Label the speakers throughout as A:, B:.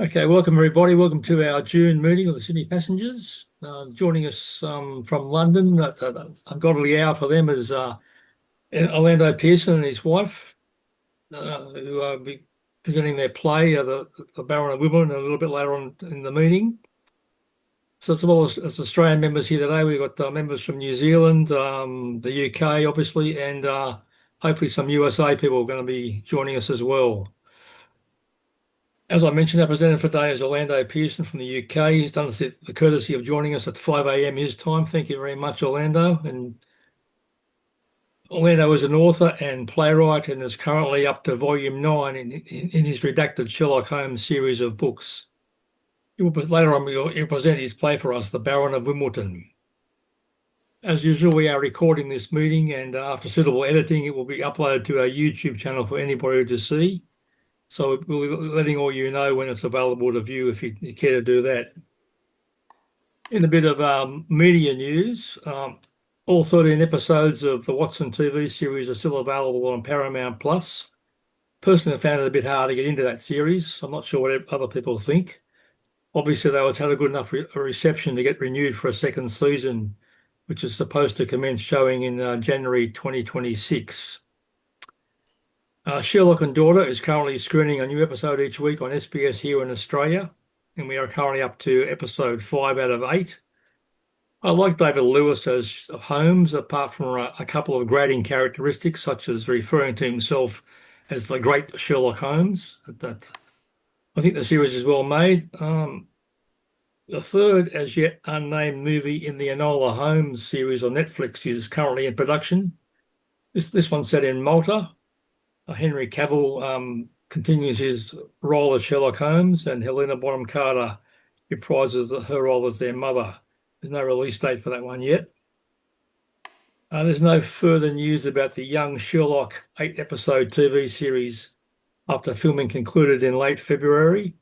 A: Okay, welcome everybody. Welcome to our June meeting of the Sydney Passengers. Joining us from London, ungodly hour for them, is Orlando Pearson and his wife, who will be presenting their play, the Baron of Wimbledon, a little bit later on in the meeting. So as well as Australian members here today, we've got members from New Zealand, the UK, obviously, and hopefully some USA people are going to be joining us as well. As I mentioned, our presenter for today is Orlando Pearson from the UK. He's done us the courtesy of joining us at 5 a.m. his time. Thank you very much, Orlando. And Orlando is an author and playwright and is currently up to volume 9 in his Redacted Sherlock Holmes series of books. Later on, he'll present his play for us, The Baron of Wimbledon. As usual, we are recording this meeting, and after suitable editing, it will be uploaded to our YouTube channel for anybody to see. So we'll be letting all you know when it's available to view if you care to do that. In a bit of media news, all 13 episodes of the Watson TV series are still available on Paramount Plus. Personally, I found it a bit hard to get into that series. I'm not sure what other people think. Obviously, though, it's had a good enough reception to get renewed for a second season, which is supposed to commence showing in January 2026. Sherlock and Daughter is currently screening a new episode each week on SBS here in Australia, and we are currently up to episode 5 out of 8. I like David Lewis as Holmes, apart from a couple of grating characteristics, such as referring to himself as the great Sherlock Holmes. I think the series is well made. The third, as yet unnamed movie in the Enola Holmes series on Netflix is currently in production. This one's set in Malta. Henry Cavill continues his role as Sherlock Holmes, and Helena Bonham Carter reprises her role as their mother. There's no release date for that one yet. There's no further news about the Young Sherlock 8-episode TV series after filming concluded in late February.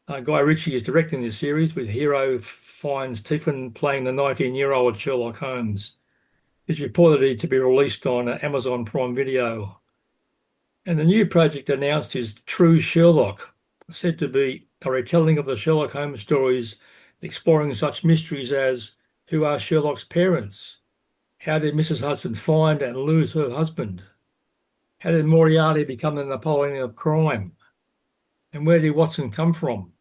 A: Guy Ritchie is directing this series, with hero Fiennes Tiffin playing the 19-year-old Sherlock Holmes. It's reportedly to be released on Amazon Prime Video. And the new project announced is True Sherlock, said to be a retelling of the Sherlock Holmes stories, exploring such mysteries as who are Sherlock's parents? How did Mrs. Hudson find and lose her husband? How did Moriarty become the Napoleon of crime? And where did Watson come from?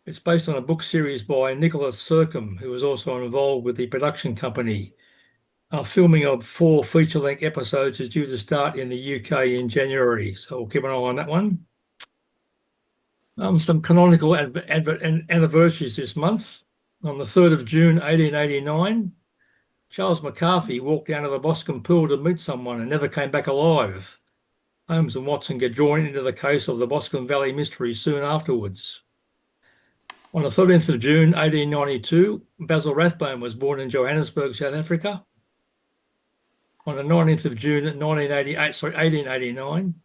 A: It's based on a book series by Nicholas Sercombe, who was also involved with the production company. Filming of 4 feature-length episodes is due to start in the UK in January, so we'll keep an eye on that one. Some canonical anniversaries this month. On the 3rd of June, 1889, Charles McCarthy walked down to the Boscombe Pool to meet someone and never came back alive. Holmes and Watson get drawn into the case of the Boscombe Valley mystery soon afterwards. On the 13th of June, 1892, Basil Rathbone was born in Johannesburg, South Africa. On the 19th of June 1889,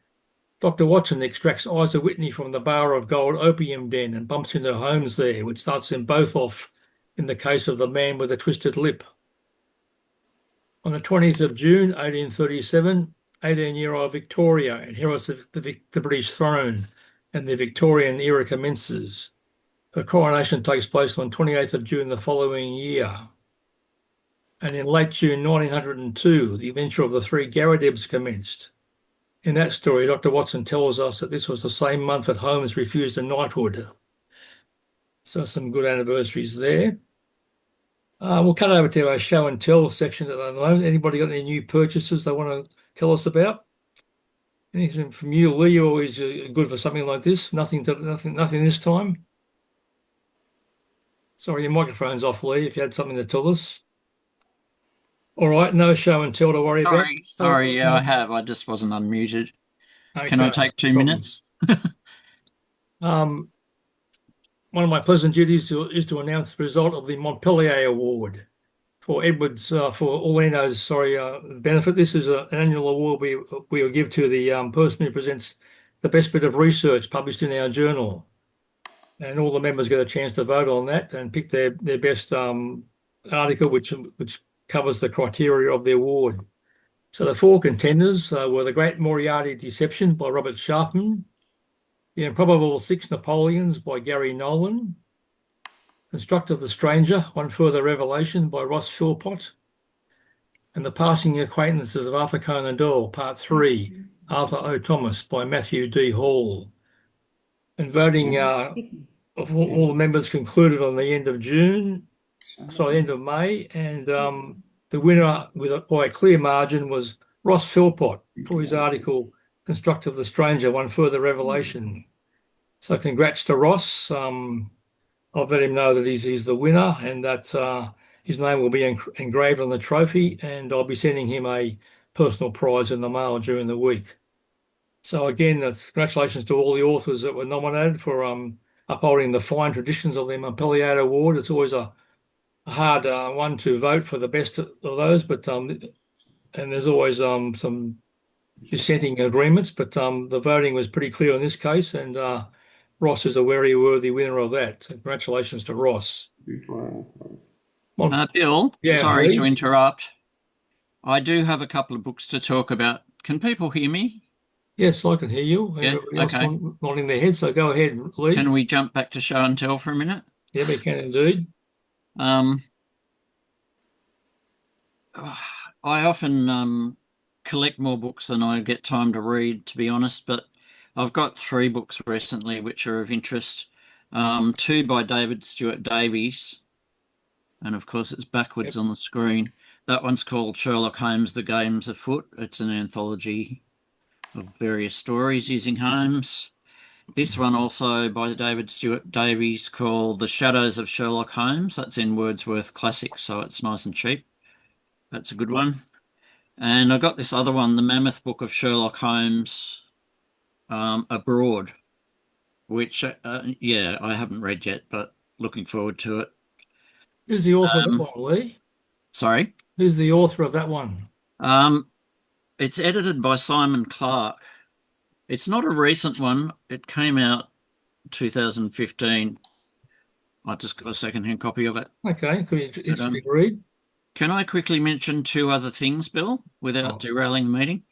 A: Dr. Watson extracts Isa Whitney from the Bar of Gold opium den and bumps into Holmes there, which starts them both off in the case of the man with the twisted lip. On the 20th of June 1837, 18-year-old Victoria inherits the British throne and the Victorian era commences. Her coronation takes place on 28th of June the following year. And in late June 1902, the adventure of the 3 Garridebs commenced. In that story, Dr. Watson tells us that this was the same month that Holmes refused a knighthood. So some good anniversaries there. We'll cut over to our show and tell section at the moment. Anybody got any new purchases they want to tell us about? Anything from you, Lee? You're always good for something like this. Nothing this time. Sorry, your microphone's off, Lee, if you had something to tell us. All right, no show and tell to worry about.
B: Sorry, yeah, I have. I just wasn't unmuted.
A: Okay,
B: Can I take 2 minutes?
A: One of my pleasant duties is to announce the result of the Montpellier Award for Orlando's benefit. This is an annual award we will give to the person who presents the best bit of research published in our journal. And all the members get a chance to vote on that and pick their best article, which covers the criteria of the award. So the 4 contenders were The Great Moriarty Deception by Robert Sharpman, The Improbable Six Napoleons by Gary Nolan. Construct of the Stranger, One Further Revelation by Ross Philpott. And The Passing Acquaintances of Arthur Conan Doyle, Part 3, Arthur O. Thomas by Matthew D. Hall. And voting of all the members concluded on the end of June, sorry, end of May, and the winner by a clear margin was Ross Philpott for his article, Construct of the Stranger, One Further Revelation. So congrats to Ross. I've let him know that he's the winner and that his name will be engraved on the trophy, and I'll be sending him a personal prize in the mail during the week. So again, congratulations to all the authors that were nominated for upholding the fine traditions of the Montpellier Award. It's always a hard one to vote for the best of those, but and there's always some dissenting agreements, but the voting was pretty clear in this case, and Ross is a very worthy winner of that. So congratulations to Ross.
B: Bill,
A: Yeah,
B: sorry
A: Lee?
B: to interrupt. I do have a couple of books to talk about. Can people hear me?
A: Yes, I can hear you.
B: Yeah,
A: Everybody else
B: okay.
A: nodding their head, so go ahead, Lee.
B: Can we jump back to show and tell for a minute?
A: Yeah, we can indeed.
B: I often collect more books than I get time to read, to be honest, but I've got 3 books recently which are of interest. 2 by David Stuart Davies, and of course it's backwards on the screen. That one's called Sherlock Holmes, The Games Afoot. It's an anthology of various stories using Holmes. This one also by David Stuart Davies called The Shadows of Sherlock Holmes. That's in Wordsworth Classics, so it's nice and cheap. That's a good one. And I got this other one, The Mammoth Book of Sherlock Holmes Abroad, which, yeah, I haven't read yet, but looking forward to it.
A: Who's the author of that one, Lee?
B: Sorry?
A: Who's the author of that one?
B: It's edited by Simon Clarke. It's not a recent one. It came out 2015. I just got a second-hand copy of it.
A: Okay, could be interesting to read.
B: Can I quickly mention 2 other things, Bill, without derailing the meeting?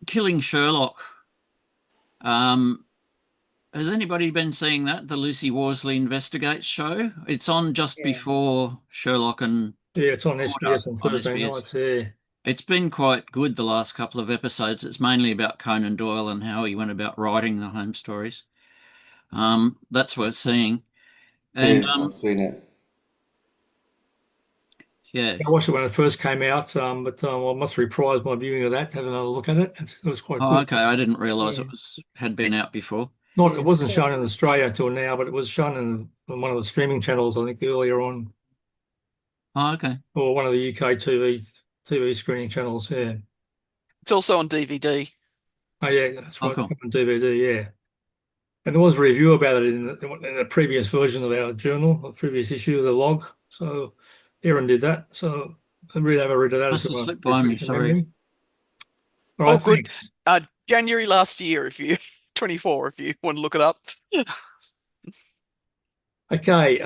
B: Killing Sherlock. Has anybody been seeing that? The Lucy Worsley Investigates show? It's on just before Sherlock and
A: Yeah, it's on SBS on Thursday
B: SBS.
A: nights. Yeah.
B: It's been quite good the last couple of episodes. It's mainly about Conan Doyle and how he went about writing the Holmes stories. That's worth seeing. And
C: Yes, I've seen it.
B: yeah,
A: I watched it when it first came out, but I must reprise my viewing of that, have another look at it. It was quite good.
B: okay. I didn't realise
A: Yeah.
B: it had been out before.
A: It wasn't shown in Australia until now, but it was shown on one of the streaming channels, I think, earlier on,
B: Okay.
A: or one of the UK TV screening channels. Yeah.
D: It's also on DVD.
A: Oh, yeah, that's right.
B: Cool.
A: On DVD, yeah. And there was a review about it in the previous version of our journal, the previous issue of the log. So Aaron did that. So I really have a read of that.
B: Must have slipped by me, sorry.
A: All right,
D: good.
A: thanks.
D: January last year, if you 24, if you want to look it up.
A: Okay,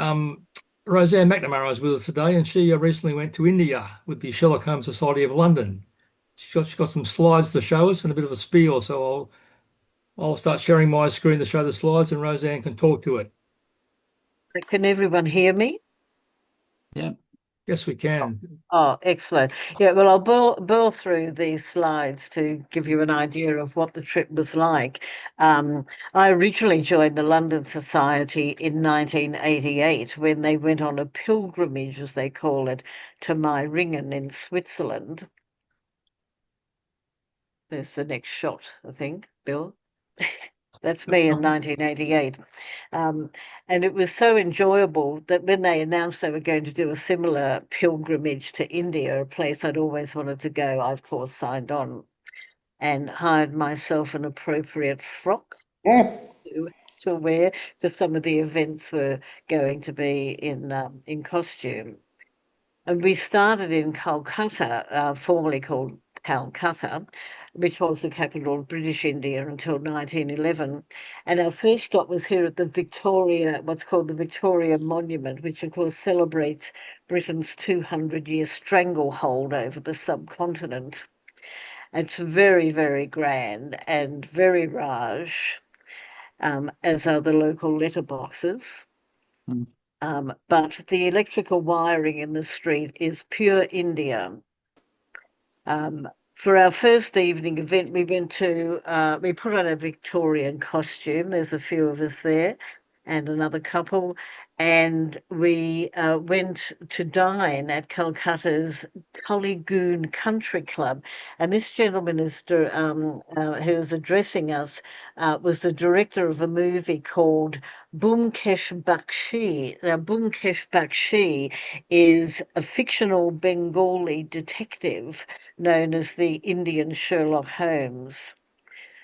A: Roseanne McNamara is with us today, and she recently went to India with the Sherlock Holmes Society of London. She's got some slides to show us and a bit of a spiel, so I'll start sharing my screen to show the slides, and Roseanne can talk to it.
E: Can everyone hear me?
B: Yeah.
A: Yes, we can.
E: Oh, excellent. Yeah, well, I'll burl through these slides to give you an idea of what the trip was like. I originally joined the London Society in 1988 when they went on a pilgrimage, as they call it, to Meiringen in Switzerland. There's the next shot, I think, Bill. That's me in 1988. And it was so enjoyable that when they announced they were going to do a similar pilgrimage to India, a place I'd always wanted to go, I, of course, signed on and hired myself an appropriate frock to wear, because some of the events were going to be in costume. And we started in Calcutta, formerly called Calcutta, which was the capital of British India until 1911. And our first stop was here at the Victoria, what's called the Victoria Monument, which of course celebrates Britain's 200-year stranglehold over the subcontinent. It's very, very grand and very Raj, as are the local letterboxes.
B: Mm.
E: But the electrical wiring in the street is pure India. For our first evening event, we put on a Victorian costume. There's a few of us there and another couple. And we went to dine at Calcutta's Collygoon Country Club. And this gentleman who was addressing us was the director of a movie called Bumkesh Bakshi. Now, Bumkesh Bakshi is a fictional Bengali detective known as the Indian Sherlock Holmes.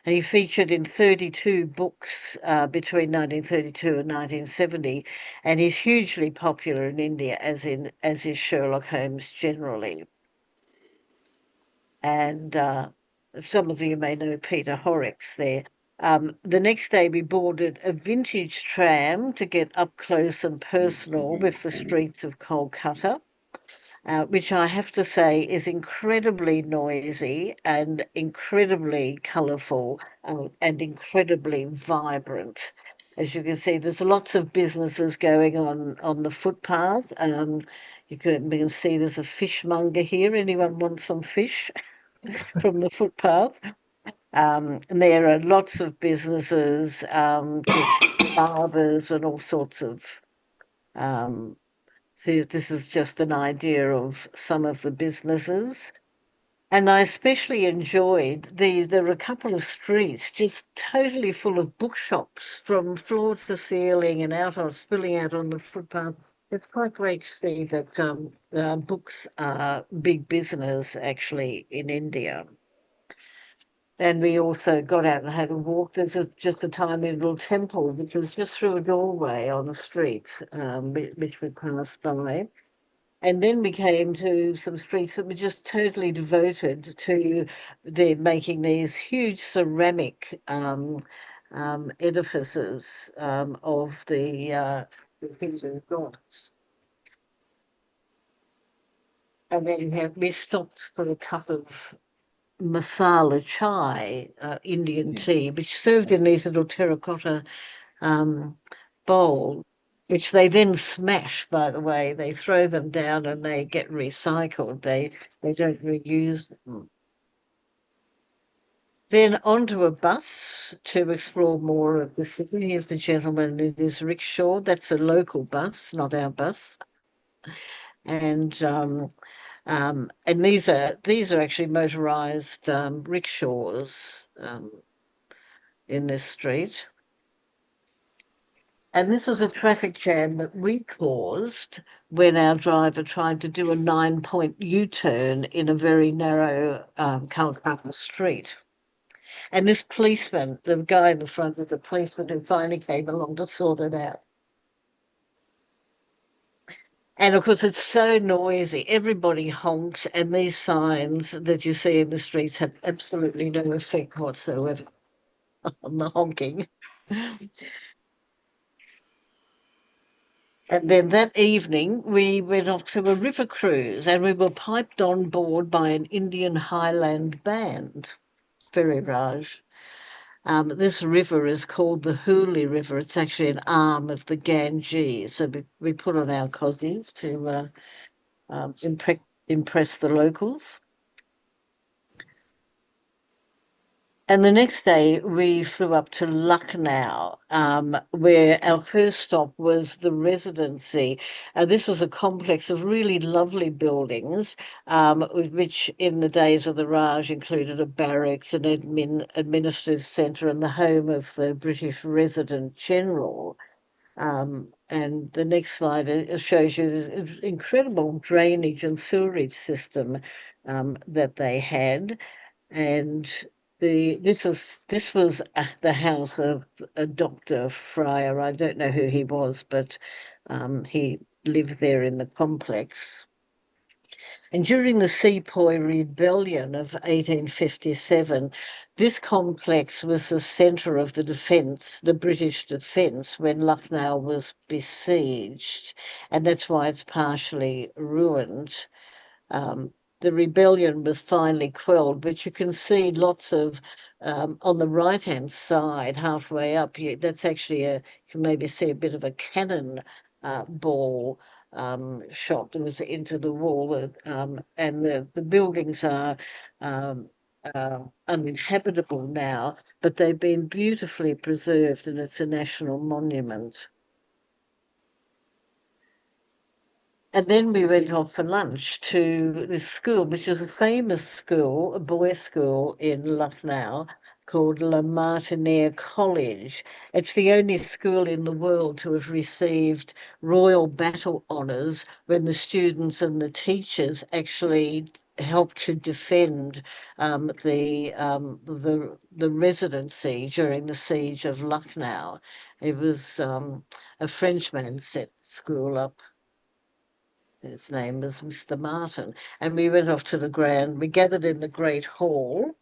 E: And he featured in 32 books between 1932 and 1970, and he's hugely popular in India, as is Sherlock Holmes generally. And some of you may know Peter Horrocks there. The next day, we boarded a vintage tram to get up close and personal with the streets of Kolkata. Which I have to say is incredibly noisy and incredibly colourful and incredibly vibrant. As you can see, there's lots of businesses going on the footpath. You can see there's a fishmonger here. Anyone want some fish from the footpath? And there are lots of businesses, barbers and all sorts of so this is just an idea of some of the businesses. And I especially enjoyed these. There were a couple of streets just totally full of bookshops from floor to ceiling and spilling out on the footpath. It's quite great to see that books are big business actually in India. And we also got out and had a walk. Just a tiny little temple, which was just through a doorway on the street, which we passed by. And then we came to some streets that were just totally devoted to making these huge ceramic edifices of the Hindu gods. And then we stopped for a cup of masala chai, Indian tea, which served in these little terracotta bowls, which they then smash, by the way. They throw them down and they get recycled. They don't reuse them. Then onto a bus to explore more of the city. Here's the gentleman in his rickshaw. That's a local bus, not our bus. And these are actually motorized rickshaws in this street. And this is a traffic jam that we caused when our driver tried to do a 9-point U-turn in a very narrow Calcutta street. And this policeman, the guy in the front was the policeman who finally came along to sort it out. And of course, it's so noisy. Everybody honks, and these signs that you see in the streets have absolutely no effect whatsoever on the honking. And then that evening, we went off to a river cruise, and we were piped on board by an Indian Highland band. Very Raj. This river is called the Hooghly River. It's actually an arm of the Ganges. So we put on our cozies to impress the locals. And the next day we flew up to Lucknow, where our first stop was the Residency. This was a complex of really lovely buildings, which in the days of the Raj included a barracks, an administrative centre, and the home of the British Resident General. And the next slide shows you this incredible drainage and sewerage system that they had. And this was the house of a Dr. Fryer. I don't know who he was, but he lived there in the complex. And during the Sepoy Rebellion of 1857, this complex was the centre of the defence, the British defence, when Lucknow was besieged, and that's why it's partially ruined. the rebellion was finally quelled. But you can see lots of on the right-hand side, halfway up, that's actually you can maybe see a bit of a cannon ball shot that was into the wall, and the buildings are uninhabitable now, but they've been beautifully preserved, and it's a national monument. And then we went off for lunch to this school, which is a famous school, a boys' school in Lucknow called La Martiniere College. It's the only school in the world to have received Royal Battle Honours when the students and the teachers actually helped to defend the residency during the siege of Lucknow. It was a Frenchman set the school up. His name was Mr. Martin. And we went off to the ground. We gathered in the Great Hall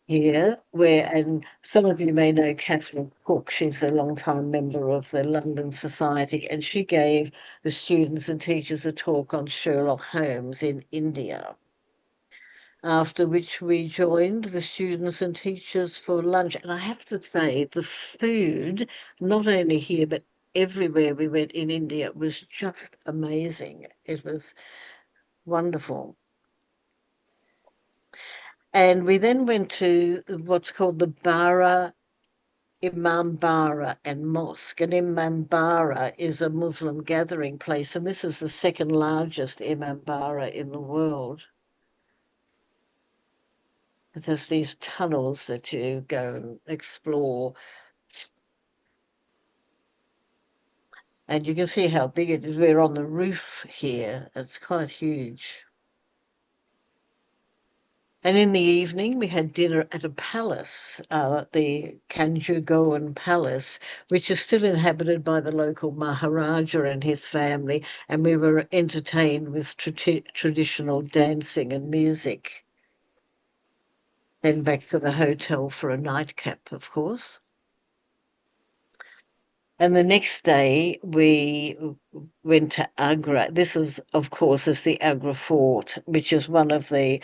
E: here, and some of you may know Catherine Cook. She's a long-time member of the London Society, and she gave the students and teachers a talk on Sherlock Holmes in India. After which we joined the students and teachers for lunch. And I have to say, the food, not only here, but everywhere we went in India, was just amazing. It was wonderful. And we then went to what's called the Imambara and Mosque. And Imambara is a Muslim gathering place, and this is the second largest Imambara in the world. There's these tunnels that you go and explore. And you can see how big it is. We're on the roof here. It's quite huge. And in the evening, we had dinner at a palace, the Kanjugoan Palace, which is still inhabited by the local Maharaja and his family. And we were entertained with traditional dancing and music. Then back to the hotel for a nightcap, of course. And the next day we went to Agra. This is, of course, is the Agra Fort, which is one of the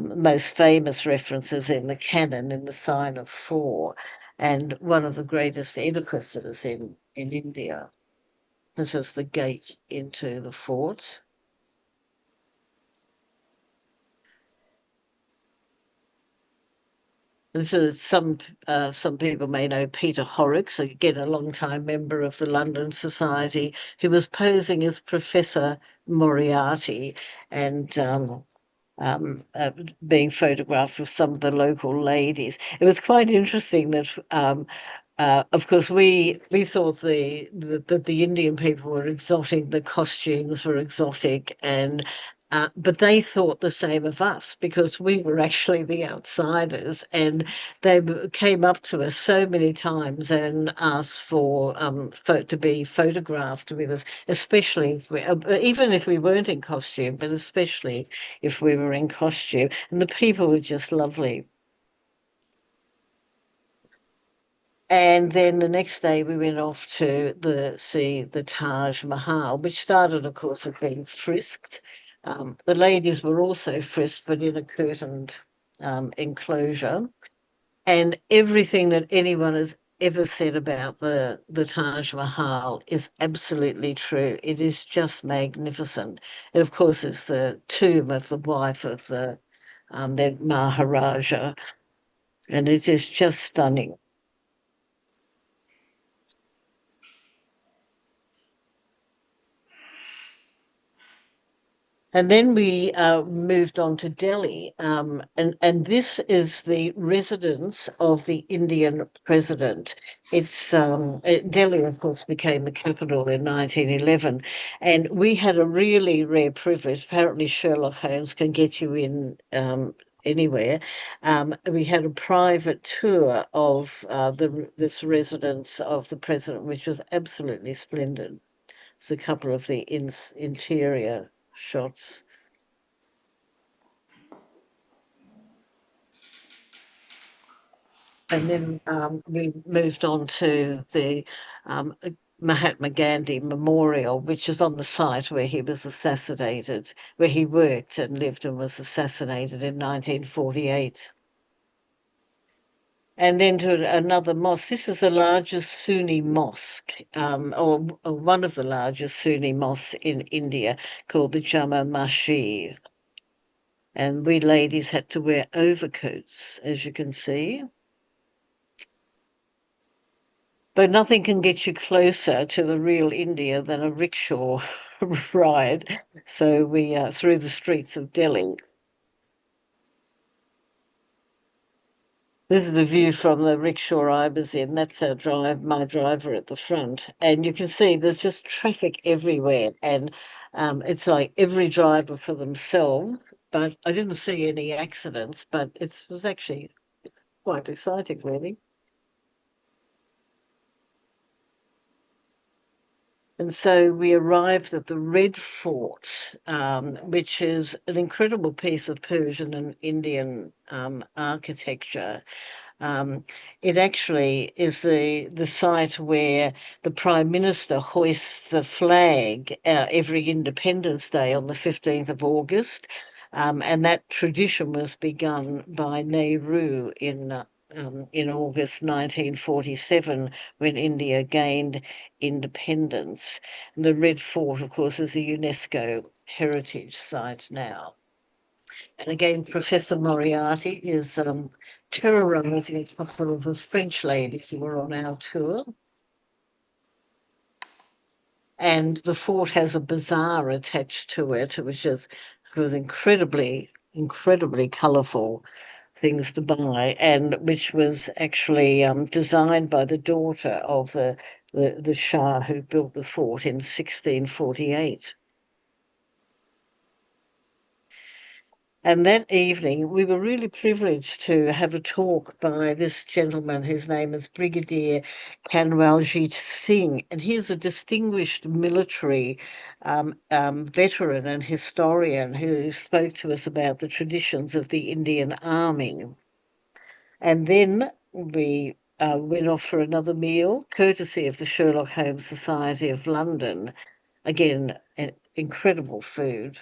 E: most famous references in the canon in the Sign of Four, and one of the greatest edifices in India. This is the gate into the fort. This is some people may know Peter Horrocks, again a long-time member of the London Society, who was posing as Professor Moriarty and being photographed with some of the local ladies. It was quite interesting that of course, we thought that the Indian people were exotic, the costumes were exotic, and but they thought the same of us because we were actually the outsiders, and they came up to us so many times and asked for to be photographed with us, especially if even if we weren't in costume, but especially if we were in costume, and the people were just lovely. And then the next day we went off to see the Taj Mahal, which started, of course, with being frisked. The ladies were also frisked, but in a curtained enclosure. And everything that anyone has ever said about the Taj Mahal is absolutely true. It is just magnificent. And of course, it's the tomb of the wife of the Maharaja, and it is just stunning. And then we moved on to Delhi, and this is the residence of the Indian president. Delhi, of course, became the capital in 1911, and we had a really rare privilege. Apparently, Sherlock Holmes can get you in anywhere. We had a private tour of this residence of the president, which was absolutely splendid. It's a couple of the interior shots. And then we moved on to the Mahatma Gandhi Memorial, which is on the site where he was assassinated, where he worked and lived and was assassinated in 1948. And then to another mosque. This is the largest Sunni mosque, or one of the largest Sunni mosques in India, called the Jama Masjid. And we ladies had to wear overcoats, as you can see. But nothing can get you closer to the real India than a rickshaw ride. So we through the streets of Delhi. This is the view from the rickshaw I was in. That's my driver at the front. And you can see there's just traffic everywhere. And it's like every driver for themselves. But I didn't see any accidents, but it was actually quite exciting, really. And so we arrived at the Red Fort, which is an incredible piece of Persian and Indian architecture. It actually is the site where the Prime Minister hoists the flag every Independence Day on the 15th of August. And that tradition was begun by Nehru in August 1947 when India gained independence. And the Red Fort, of course, is a UNESCO heritage site now. And again, Professor Moriarty is terrorizing a couple of the French ladies who were on our tour. And the fort has a bazaar attached to it, which was incredibly, incredibly colourful things to buy, and which was actually designed by the daughter of the Shah who built the fort in 1648. And that evening, we were really privileged to have a talk by this gentleman whose name is Brigadier Kanwaljit Singh. And he's a distinguished military veteran and historian who spoke to us about the traditions of the Indian Army. And then we went off for another meal, courtesy of the Sherlock Holmes Society of London. Again, incredible food.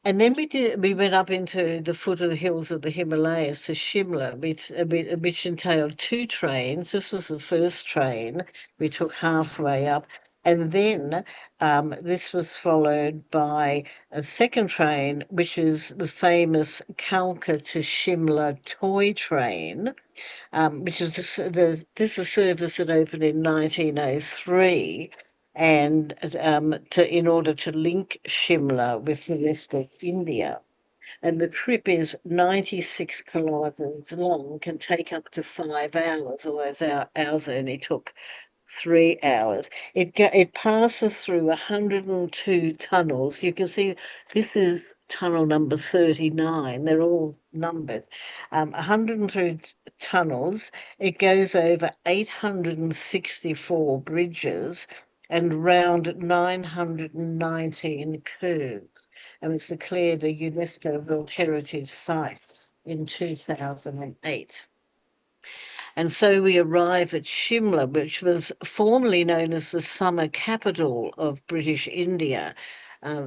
E: And then we went up into the foot of the hills of the Himalayas to Shimla, which entailed two trains. This was the first train we took halfway up. And then this was followed by a second train, which is the famous Kalka to Shimla toy train, which is this is a service that opened in 1903 and in order to link Shimla with the rest of India. And the trip is 96 kilometres long, can take up to 5 hours, although ours only took 3 hours. It passes through 102 tunnels. You can see this is tunnel number 39. They're all numbered. 102 tunnels. It goes over 864 bridges and round 919 curves. And it's declared a UNESCO World Heritage Site in 2008. And so we arrive at Shimla, which was formerly known as the summer capital of British India,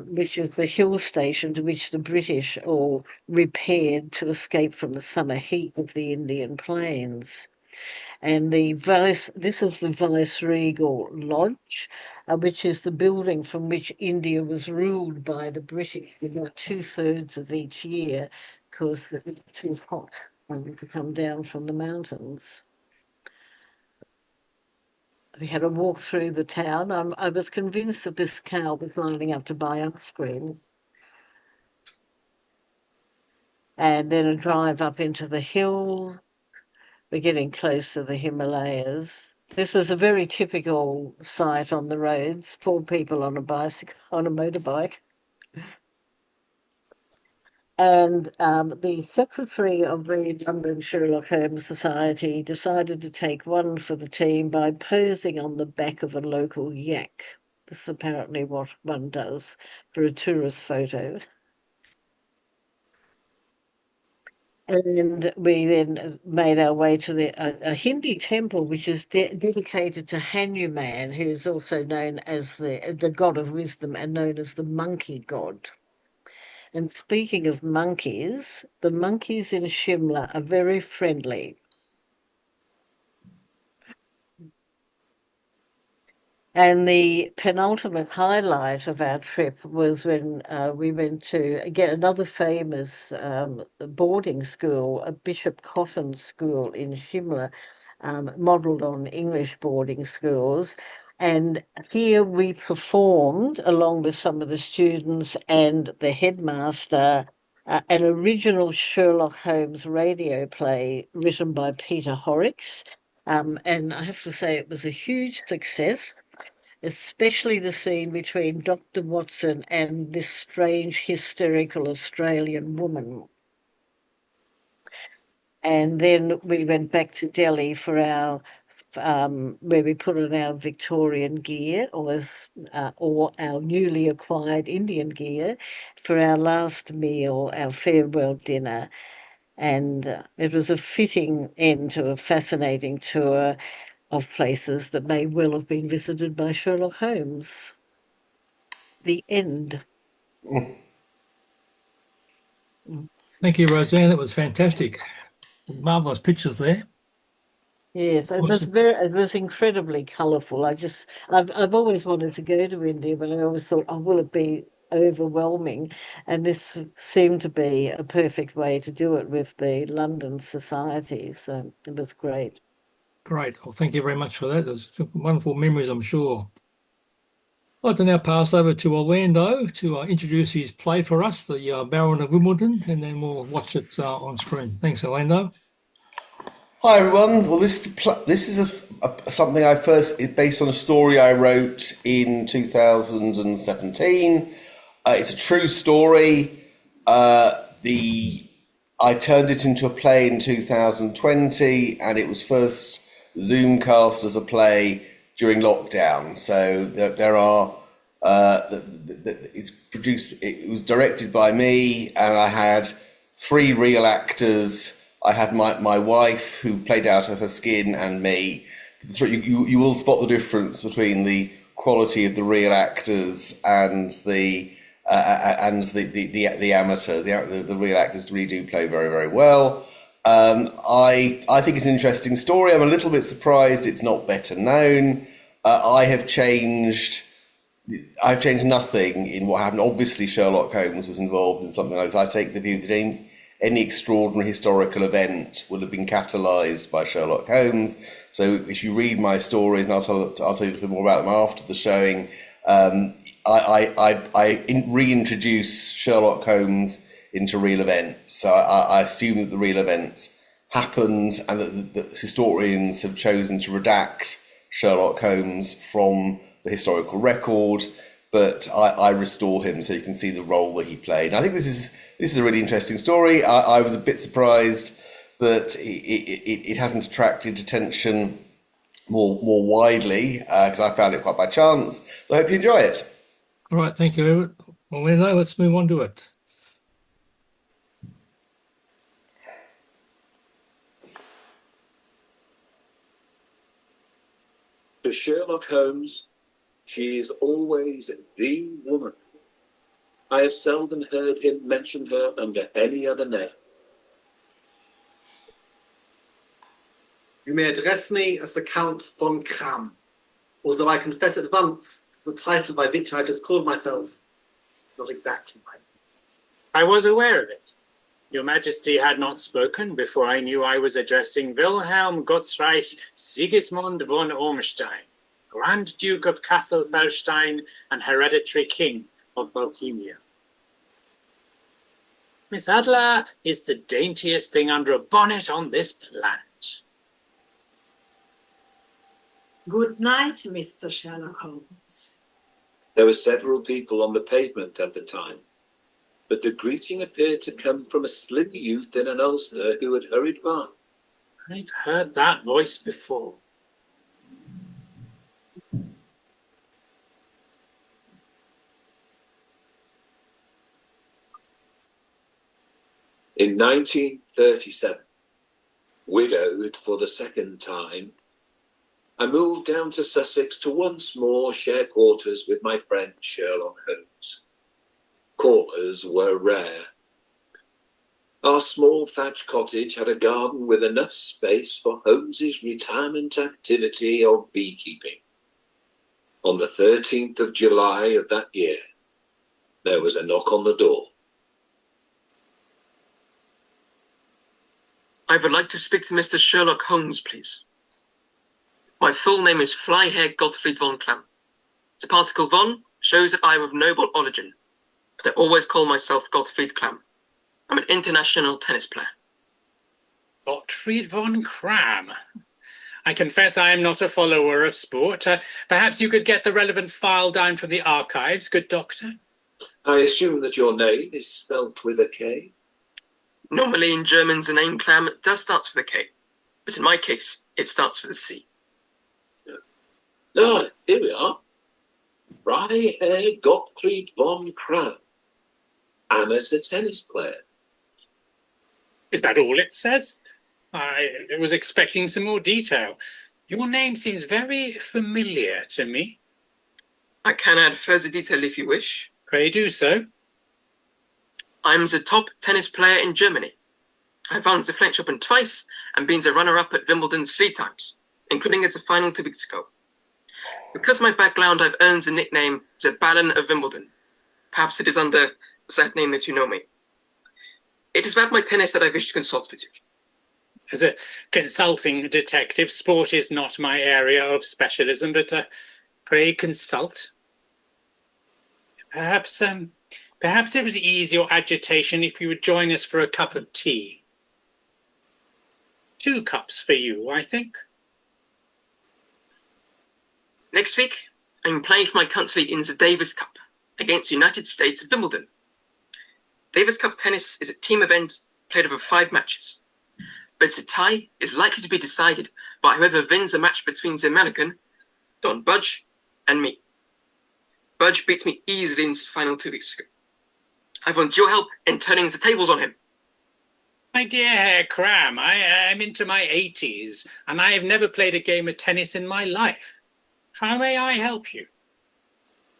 E: which is the hill station to which the British all repaired to escape from the summer heat of the Indian plains. And this is the Viceregal Lodge, which is the building from which India was ruled by the British for about 2/3 of each year because it was too hot to come down from the mountains. We had a walk through the town. I was convinced that this cow was lining up to buy ice cream. And then a drive up into the hills. We're getting close to the Himalayas. This is a very typical sight on the roads, 4 people on a motorbike. And the secretary of the London Sherlock Holmes Society decided to take one for the team by posing on the back of a local yak. This is apparently what one does for a tourist photo. And we then made our way to a Hindi temple, which is dedicated to Hanuman, who is also known as the god of wisdom and known as the monkey god. And speaking of monkeys, the monkeys in Shimla are very friendly. And the penultimate highlight of our trip was when we went to, again, another famous boarding school, a Bishop Cotton school in Shimla, modelled on English boarding schools. And here we performed, along with some of the students and the headmaster, an original Sherlock Holmes radio play written by Peter Horrocks. And I have to say it was a huge success, especially the scene between Dr. Watson and this strange, hysterical Australian woman. And then we went back to Delhi for our, where we put on our Victorian gear, or our newly acquired Indian gear, for our last meal, our farewell dinner. And it was a fitting end to a fascinating tour of places that may well have been visited by Sherlock Holmes. The end.
A: Thank you, Roseanne. That was fantastic. Marvelous pictures there.
E: Yes, it was incredibly colourful. I've always wanted to go to India, but I always thought, oh, will it be overwhelming? And this seemed to be a perfect way to do it with the London Society. So it was great.
A: Great. Well, thank you very much for that. It was wonderful memories, I'm sure. I'd like to now pass over to Orlando to introduce his play for us, the Baron of Wimbledon, and then we'll watch it on screen. Thanks, Orlando.
C: Hi everyone. Well, this is something it's based on a story I wrote in 2017. It's a true story. I turned it into a play in 2020, and it was first Zoomcast as a play during lockdown. So there are it's produced. It was directed by me, and I had 3 real actors. I had my wife, who played out of her skin, and me. You will spot the difference between the quality of the real actors and the amateurs. The real actors really do play very, very well. I think it's an interesting story. I'm a little bit surprised it's not better known. I've changed nothing in what happened. Obviously, Sherlock Holmes was involved in something like this. I take the view that any extraordinary historical event will have been catalysed by Sherlock Holmes. So if you read my stories, and I'll tell you a little bit more about them after the showing, I reintroduce Sherlock Holmes into real events. So I assume that the real events happened, and that the historians have chosen to redact Sherlock Holmes from the historical record, but I restore him so you can see the role that he played. And I think this is a really interesting story. I was a bit surprised that it hasn't attracted attention more widely, because I found it quite by chance. So I hope you enjoy it.
A: All right, thank you. Well, now let's move on to it.
F: To Sherlock Holmes, she is always the woman. I have seldom heard him mention her under any other name.
G: You may address me as the Count von Kram, although I confess at once the title by which I just called myself, not exactly mine.
H: I was aware of it. Your Majesty had not spoken before I knew I was addressing Wilhelm Gottsreich Sigismund von Ormstein, Grand Duke of Kassel-Felstein and hereditary King of Bohemia. Miss Adler is the daintiest thing under a bonnet on this planet.
I: Good night, Mr. Sherlock Holmes.
F: There were several people on the pavement at the time, but the greeting appeared to come from a slim youth in an ulster who had hurried by.
H: I've heard that voice before.
F: In 1937, widowed for the second time, I moved down to Sussex to once more share quarters with my friend Sherlock Holmes. Callers were rare. Our small thatched cottage had a garden with enough space for Holmes's retirement activity of beekeeping. On the 13th of July of that year, there was a knock on the door.
J: I would like to speak to Mr. Sherlock Holmes, please. My full name is Freiherr Gottfried von Klamm. The particle von shows that I am of noble origin, but I always call myself Gottfried Klamm. I'm an international tennis player.
H: Gottfried von Klamm. I confess I am not a follower of sport. Perhaps you could get the relevant file down from the archives, good doctor?
F: I assume that your name is spelt with a K?
J: Normally in German, the name Klamm does start with a K, but in my case, it starts with a C.
F: Ah, here we are. Freiherr Gottfried von Klamm, amateur tennis player.
H: Is that all it says? I was expecting some more detail. Your name seems very familiar to me.
J: I can add further detail if you wish.
H: Pray do so.
J: I'm the top tennis player in Germany. I've won the French Open twice and been the runner-up at Wimbledon 3 times, including at the final 2 weeks ago. Because of my background, I've earned the nickname the Baron of Wimbledon. Perhaps it is under that name that you know me. It is about my tennis that I wish to consult with you.
H: As a consulting detective, sport is not my area of specialism, but pray consult. Perhaps it would ease your agitation if you would join us for a cup of tea. 2 cups for you, I think.
J: Next week, I'm playing for my country in the Davis Cup against the United States at Wimbledon. Davis Cup tennis is a team event played over 5 matches, but the tie is likely to be decided by whoever wins a match between the American, Don Budge, and me. Budge beat me easily in the final 2 weeks ago. I want your help in turning the tables on him.
H: My dear Herr Cram, I am into my 80s, and I have never played a game of tennis in my life. How may I help you?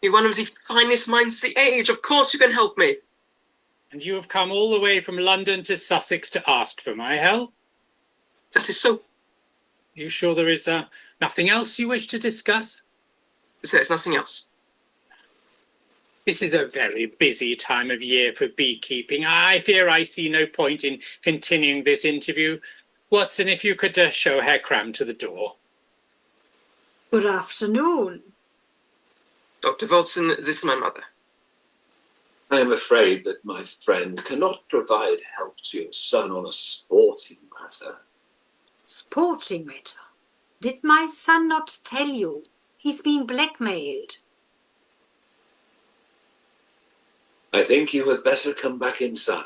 J: You're one of the finest minds of the age. Of course you can help me.
H: And you have come all the way from London to Sussex to ask for my help?
J: That is so.
H: You sure there is nothing else you wish to discuss?
J: There's nothing else.
H: This is a very busy time of year for beekeeping. I fear I see no point in continuing this interview. Watson, if you could show Herr Cram to the door.
I: Good afternoon.
J: Dr. Watson, this is my mother.
F: I am afraid that my friend cannot provide help to your son on a sporting matter.
I: Sporting matter? Did my son not tell you? He's being blackmailed.
F: I think you had better come back inside.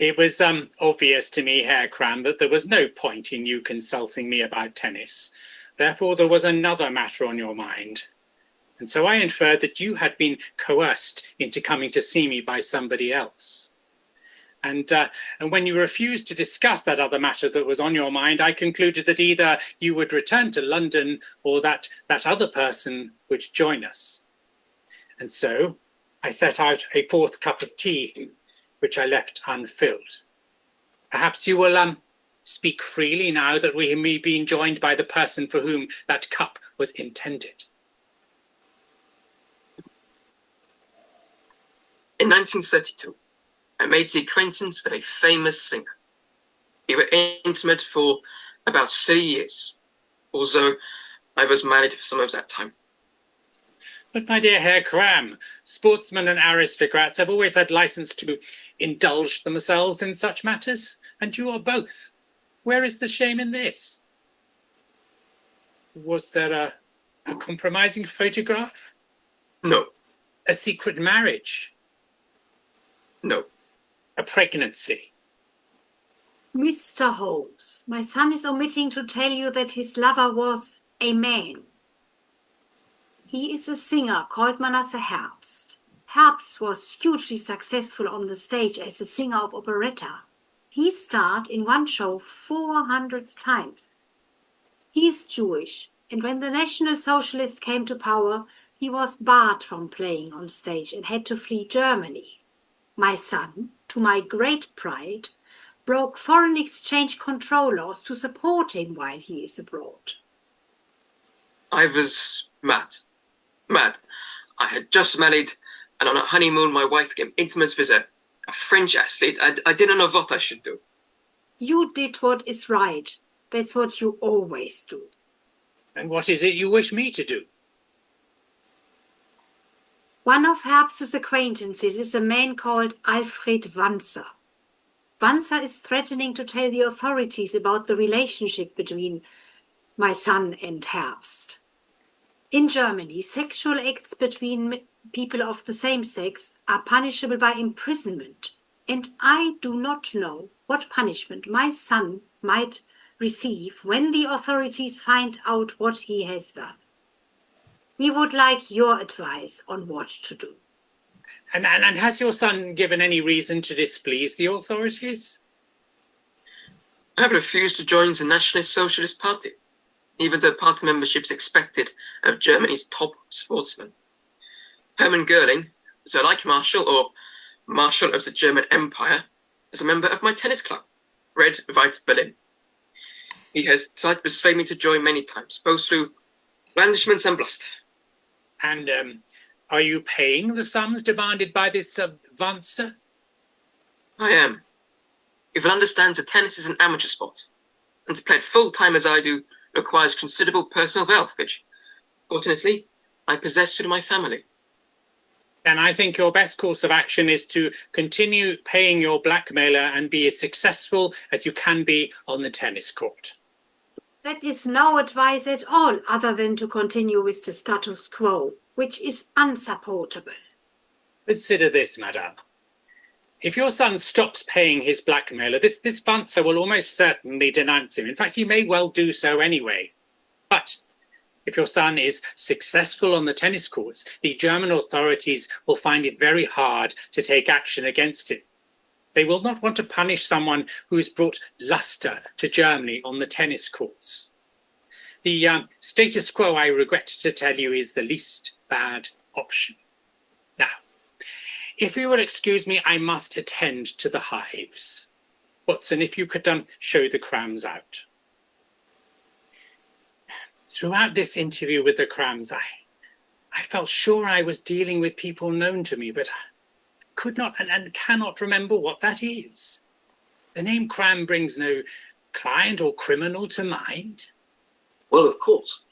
H: It was obvious to me, Herr Cram, that there was no point in you consulting me about tennis. Therefore, there was another matter on your mind. And so I inferred that you had been coerced into coming to see me by somebody else. And when you refused to discuss that other matter that was on your mind, I concluded that either you would return to London or that other person would join us. And so I set out a 4th cup of tea, which I left unfilled. Perhaps you will speak freely now that we may be joined by the person for whom that cup was intended.
J: In 1932, I made the acquaintance of a famous singer. We were intimate for about 3 years, although I was married for some of that time.
H: But my dear Herr Cram, sportsmen and aristocrats have always had license to indulge themselves in such matters, and you are both. Where is the shame in this? Was there a compromising photograph?
J: No.
H: A secret marriage?
J: No.
H: A pregnancy?
I: Mr. Holmes, my son is omitting to tell you that his lover was a man. He is a singer called Manasse Herbst. Herbst was hugely successful on the stage as a singer of operetta. He starred in one show 400 times. He is Jewish, and when the National Socialists came to power, he was barred from playing on stage and had to flee Germany. My son, to my great pride, broke foreign exchange control laws to support him while he is abroad.
J: I was mad. Mad. I had just married, and on a honeymoon my wife came intimate with a French athlete. I didn't know what I should do.
I: You did what is right. That's what you always do.
H: And what is it you wish me to do?
I: One of Herbst's acquaintances is a man called Alfred Wanzer. Wanzer is threatening to tell the authorities about the relationship between my son and Herbst. In Germany, sexual acts between people of the same sex are punishable by imprisonment, and I do not know what punishment my son might receive when the authorities find out what he has done. We would like your advice on what to do.
H: And has your son given any reason to displease the authorities?
J: I have refused to join the National Socialist Party, even though party membership is expected of Germany's top sportsmen. Hermann Goering, the Reich Marshal or Marshal of the German Empire, is a member of my tennis club, Red White Berlin. He has tried to persuade me to join many times, both through blandishments and bluster.
H: And are you paying the sums demanded by this Wanzer?
J: I am. If one understands that tennis is an amateur sport, and to play it full-time as I do requires considerable personal wealth, which, fortunately, I possess through my family.
H: Then I think your best course of action is to continue paying your blackmailer and be as successful as you can be on the tennis court.
I: That is no advice at all other than to continue with the status quo, which is unsupportable.
H: Consider this, madame. If your son stops paying his blackmailer, this Wanzer will almost certainly denounce him. In fact, he may well do so anyway. But if your son is successful on the tennis courts, the German authorities will find it very hard to take action against him. They will not want to punish someone who has brought luster to Germany on the tennis courts. The status quo, I regret to tell you, is the least bad option. Now, if you will excuse me, I must attend to the hives. Watson, if you could show the crams out. Throughout this interview with the crams, I felt sure I was dealing with people known to me, but I could not and cannot remember what that is. The name Cram brings no client or criminal to mind.
F: Well, of course.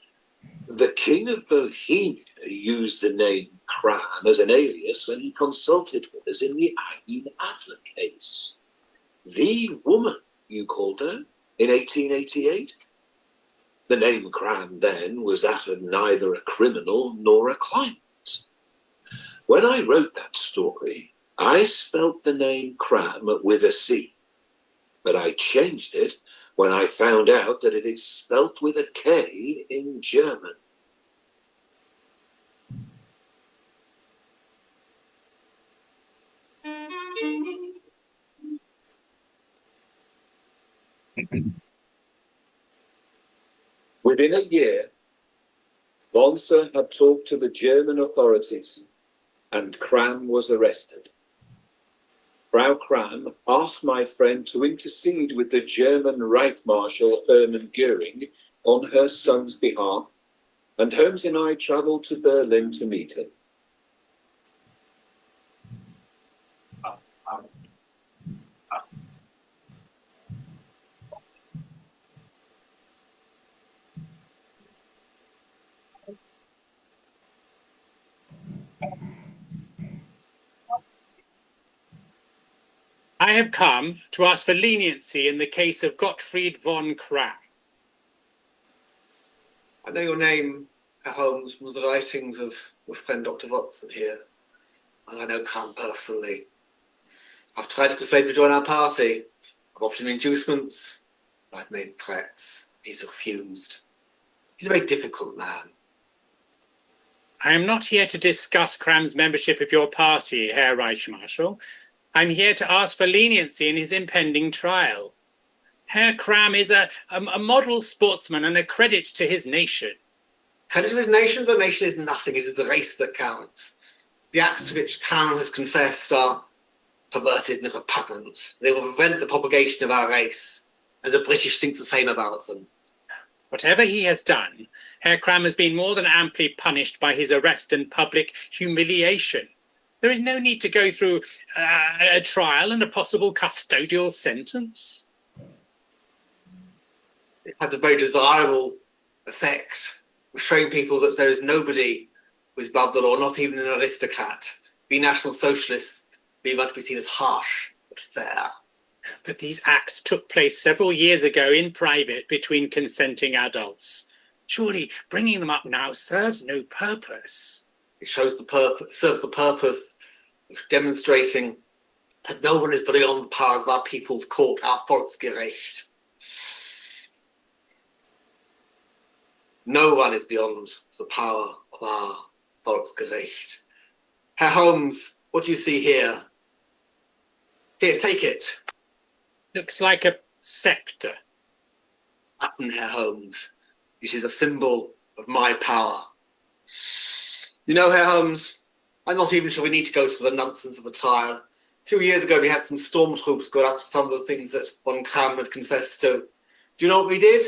F: The King of Bohemia used the name Cram as an alias when he consulted with us in the Eileen Adler case. The woman, you called her, in 1888? The name Cram then was that of neither a criminal nor a client. When I wrote that story, I spelt the name Cram with a C, but I changed it when I found out that it is spelt with a K in German. Within a year, Wanzer had talked to the German authorities and Cram was arrested. Frau Cram asked my friend to intercede with the German Reich Marshal Hermann Goering on her son's behalf, and Holmes and I travelled to Berlin to meet him.
H: I have come to ask for leniency in the case of Gottfried von Cram.
G: I know your name, Herr Holmes, from the writings of your friend Dr. Watson here, and I know Cram personally. I've tried to persuade him to join our party. I've offered him inducements. I've made threats. He's refused. He's a very difficult man.
H: I am not here to discuss Cram's membership of your party, Herr Reichsmarschall. I'm here to ask for leniency in his impending trial. Herr Cram is a model sportsman and a credit to his nation.
G: Credit to his nation? The nation is nothing. It is the race that counts. The acts to which Cram has confessed are perverted and repugnant. They will prevent the propagation of our race, as the British think the same about them.
H: Whatever he has done, Herr Cram has been more than amply punished by his arrest and public humiliation. There is no need to go through a trial and a possible custodial sentence.
G: It had a very desirable effect of showing people that there is nobody who is above the law, not even an aristocrat. Be National Socialist, be much to be seen as harsh but fair.
H: But these acts took place several years ago in private between consenting adults. Surely bringing them up now serves no purpose.
G: It serves the purpose of demonstrating that no one is beyond the powers of our people's court, our Volksgericht. No one is beyond the power of our Volksgericht. Herr Holmes, what do you see here? Here, take it.
H: Looks like a scepter.
G: Button, Herr Holmes. It is a symbol of my power. You know, Herr Holmes, I'm not even sure we need to go through the nonsense of a trial. 2 years ago, we had some stormtroops go up to some of the things that von Cram has confessed to. Do you know what we did?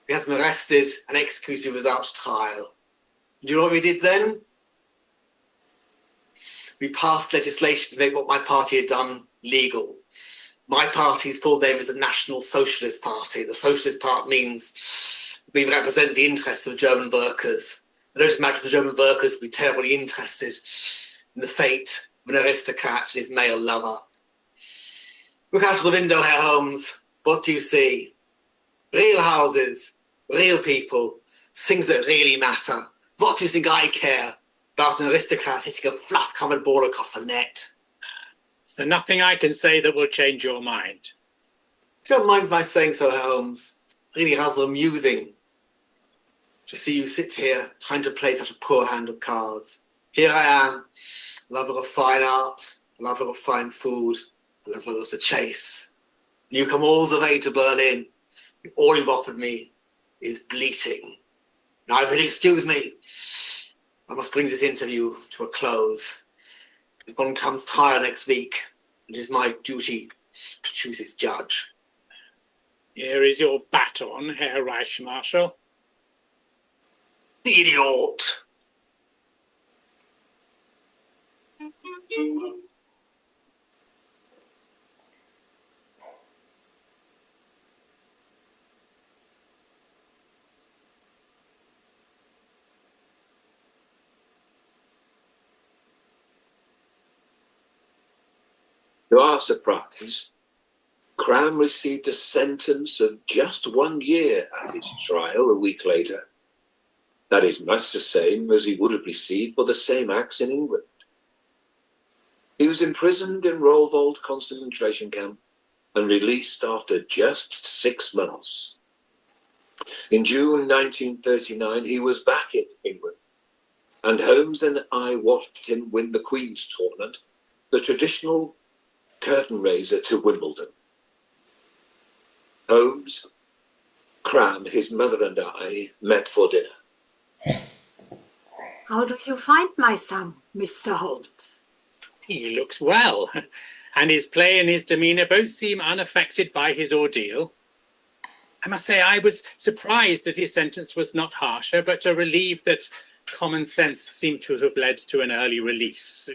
G: We had them arrested and executed without trial. Do you know what we did then? We passed legislation to make what my party had done legal. My party's full name is the National Socialist Party. The Socialist Party means we represent the interests of German workers. I don't imagine the German workers would be terribly interested in the fate of an aristocrat and his male lover. Look out of the window, Herr Holmes. What do you see? Real houses, real people, things that really matter. What do you think I care about an aristocrat hitting a fluff-covered ball across the net?
H: Is there nothing I can say that will change your mind?
G: If you don't mind my saying so, Herr Holmes, it's really rather amusing to see you sit here trying to play such a poor hand of cards. Here I am, lover of fine art, lover of fine food, lover of the chase. And you come all the way to Berlin. All you've offered me is bleating. Now, if you'll excuse me, I must bring this interview to a close. If one comes trial next week, it is my duty to choose its judge.
H: Here is your baton, Herr Reichsmarschall.
G: Idiot!
F: To our surprise, Cram received a sentence of just 1 year at his trial a week later. That is much the same as he would have received for the same acts in England. He was imprisoned in Rollwald concentration camp and released after just 6 months. In June 1939, he was back in England, and Holmes and I watched him win the Queen's Tournament, the traditional curtain raiser to Wimbledon. Holmes, Cram, his mother and I met for dinner.
I: How do you find my son, Mr. Holmes?
H: He looks well, and his play and his demeanour both seem unaffected by his ordeal. I must say I was surprised that his sentence was not harsher, but relieved that common sense seemed to have led to an early release.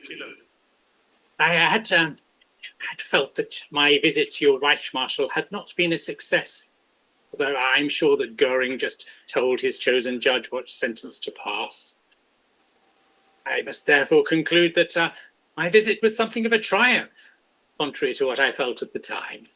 H: I had felt that my visit to your Reichsmarschall had not been a success, although I'm sure that Goering just told his chosen judge what sentence to pass. I must therefore conclude that my visit was something of a triumph, contrary to what I felt at the time.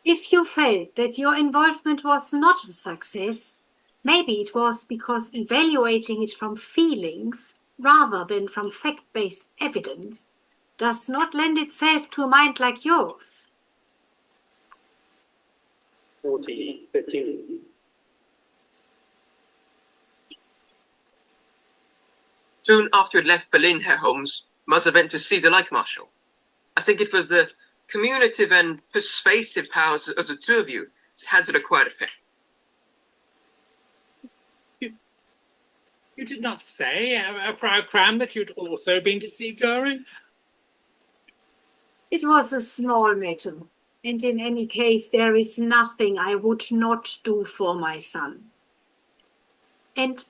I: If you felt that your involvement was not a success, maybe it was because evaluating it from feelings rather than from fact-based evidence does not lend itself to a mind like yours.
H: 40, 13.
J: Soon after you had left Berlin, Herr Holmes, must have went to see the like Marshal. I think it was the communicative and persuasive powers of the two of you that had the required effect.
H: You did not say, Frau Cram, that you'd also been to see Goring?
I: It was a small matter, and in any case there is nothing I would not do for my son. And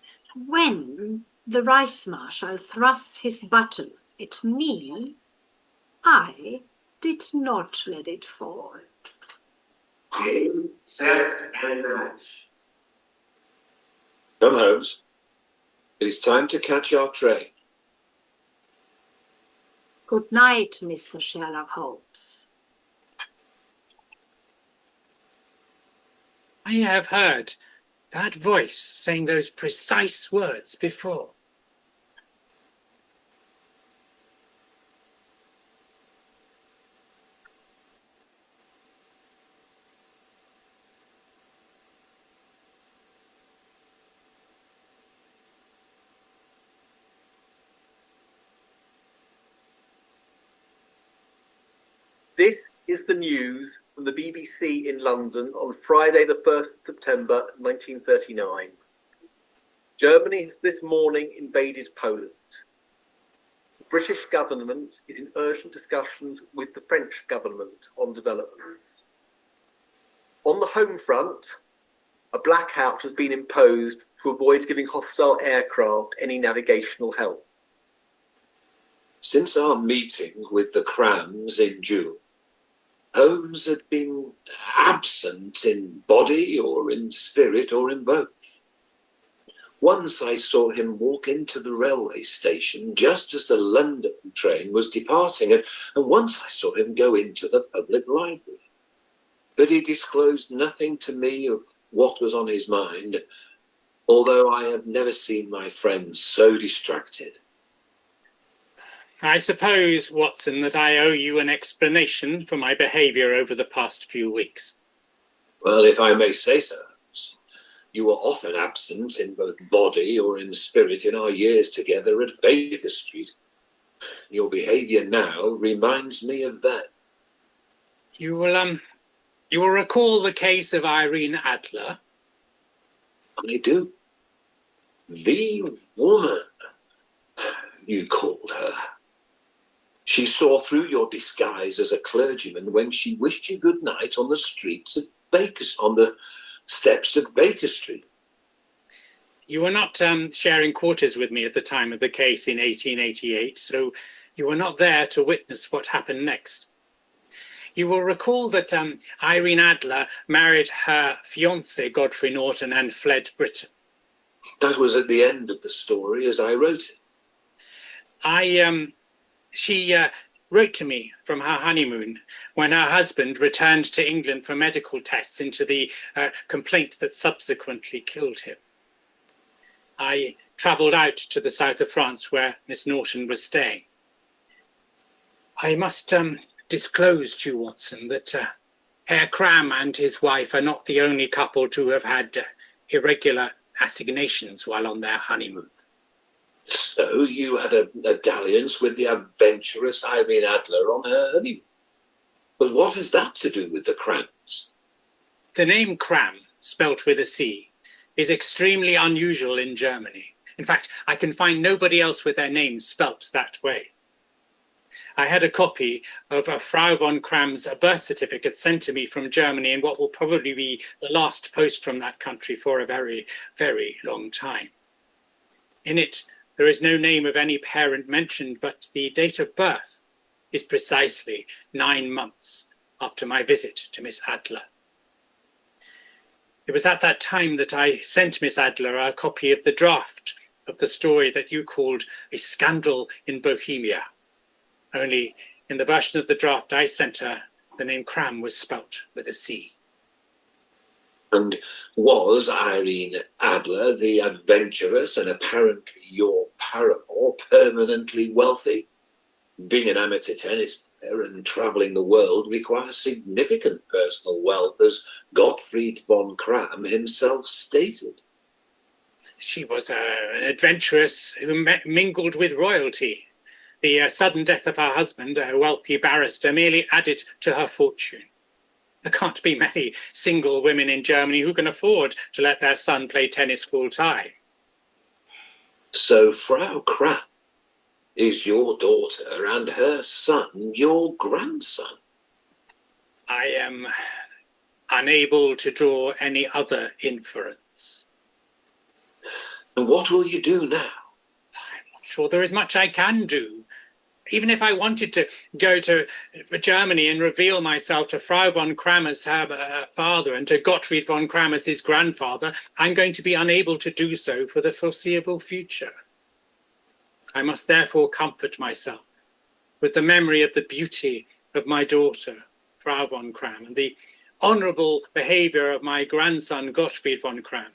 I: when the Reichsmarshal thrust his button at me, I did not let it fall.
F: Come, Holmes. It is time to catch our train.
I: Good night, Mr. Sherlock Holmes.
H: I have heard that voice saying those precise words before.
K: This is the news from the BBC in London on Friday the 1st of September 1939. Germany has this morning invaded Poland. The British government is in urgent discussions with the French government on developments. On the home front, a blackout has been imposed to avoid giving hostile aircraft any navigational help.
F: Since our meeting with the Crams in June, Holmes had been absent in body or in spirit or in both. Once I saw him walk into the railway station just as the London train was departing, and once I saw him go into the public library. But he disclosed nothing to me of what was on his mind, although I have never seen my friend so distracted.
H: I suppose, Watson, that I owe you an explanation for my behaviour over the past few weeks.
F: Well, if I may say so, you were often absent in both body or in spirit in our years together at Baker Street. Your behaviour now reminds me of that.
H: You will recall the case of Irene Adler?
F: I do. The woman, you called her. She saw through your disguise as a clergyman when she wished you good night on the steps of Baker Street.
H: You were not sharing quarters with me at the time of the case in 1888, so you were not there to witness what happened next. You will recall that Irene Adler married her fiancé, Godfrey Norton, and fled Britain.
F: That was at the end of the story as I wrote it.
H: She wrote to me from her honeymoon when her husband returned to England for medical tests into the complaint that subsequently killed him. I travelled out to the south of France where Miss Norton was staying. I must disclose to you, Watson, that Herr Cram and his wife are not the only couple to have had irregular assignations while on their honeymoon.
F: So you had a dalliance with the adventurous Irene Adler on her honeymoon. But what has that to do with the Crams?
H: The name Cram, spelt with a C, is extremely unusual in Germany. In fact, I can find nobody else with their name spelt that way. I had a copy of Frau von Cram's birth certificate sent to me from Germany in what will probably be the last post from that country for a very, very long time. In it, there is no name of any parent mentioned, but the date of birth is precisely 9 months after my visit to Miss Adler. It was at that time that I sent Miss Adler a copy of the draft of the story that you called A Scandal in Bohemia. Only in the version of the draft I sent her, the name Cram was spelt with a C.
F: And was Irene Adler, the adventurous and apparently your paramour, permanently wealthy? Being an amateur tennis player and travelling the world requires significant personal wealth, as Gottfried von Cram himself stated.
H: She was an adventuress who mingled with royalty. The sudden death of her husband, a wealthy barrister, merely added to her fortune. There can't be many single women in Germany who can afford to let their son play tennis full time.
F: So Frau Cram is your daughter and her son your grandson?
H: I am unable to draw any other inference.
F: And what will you do now?
H: I'm not sure there is much I can do. Even if I wanted to go to Germany and reveal myself to Frau von Cram as her father and to Gottfried von Cram as his grandfather, I'm going to be unable to do so for the foreseeable future. I must therefore comfort myself with the memory of the beauty of my daughter, Frau von Cram, and the honourable behaviour of my grandson, Gottfried von Cram,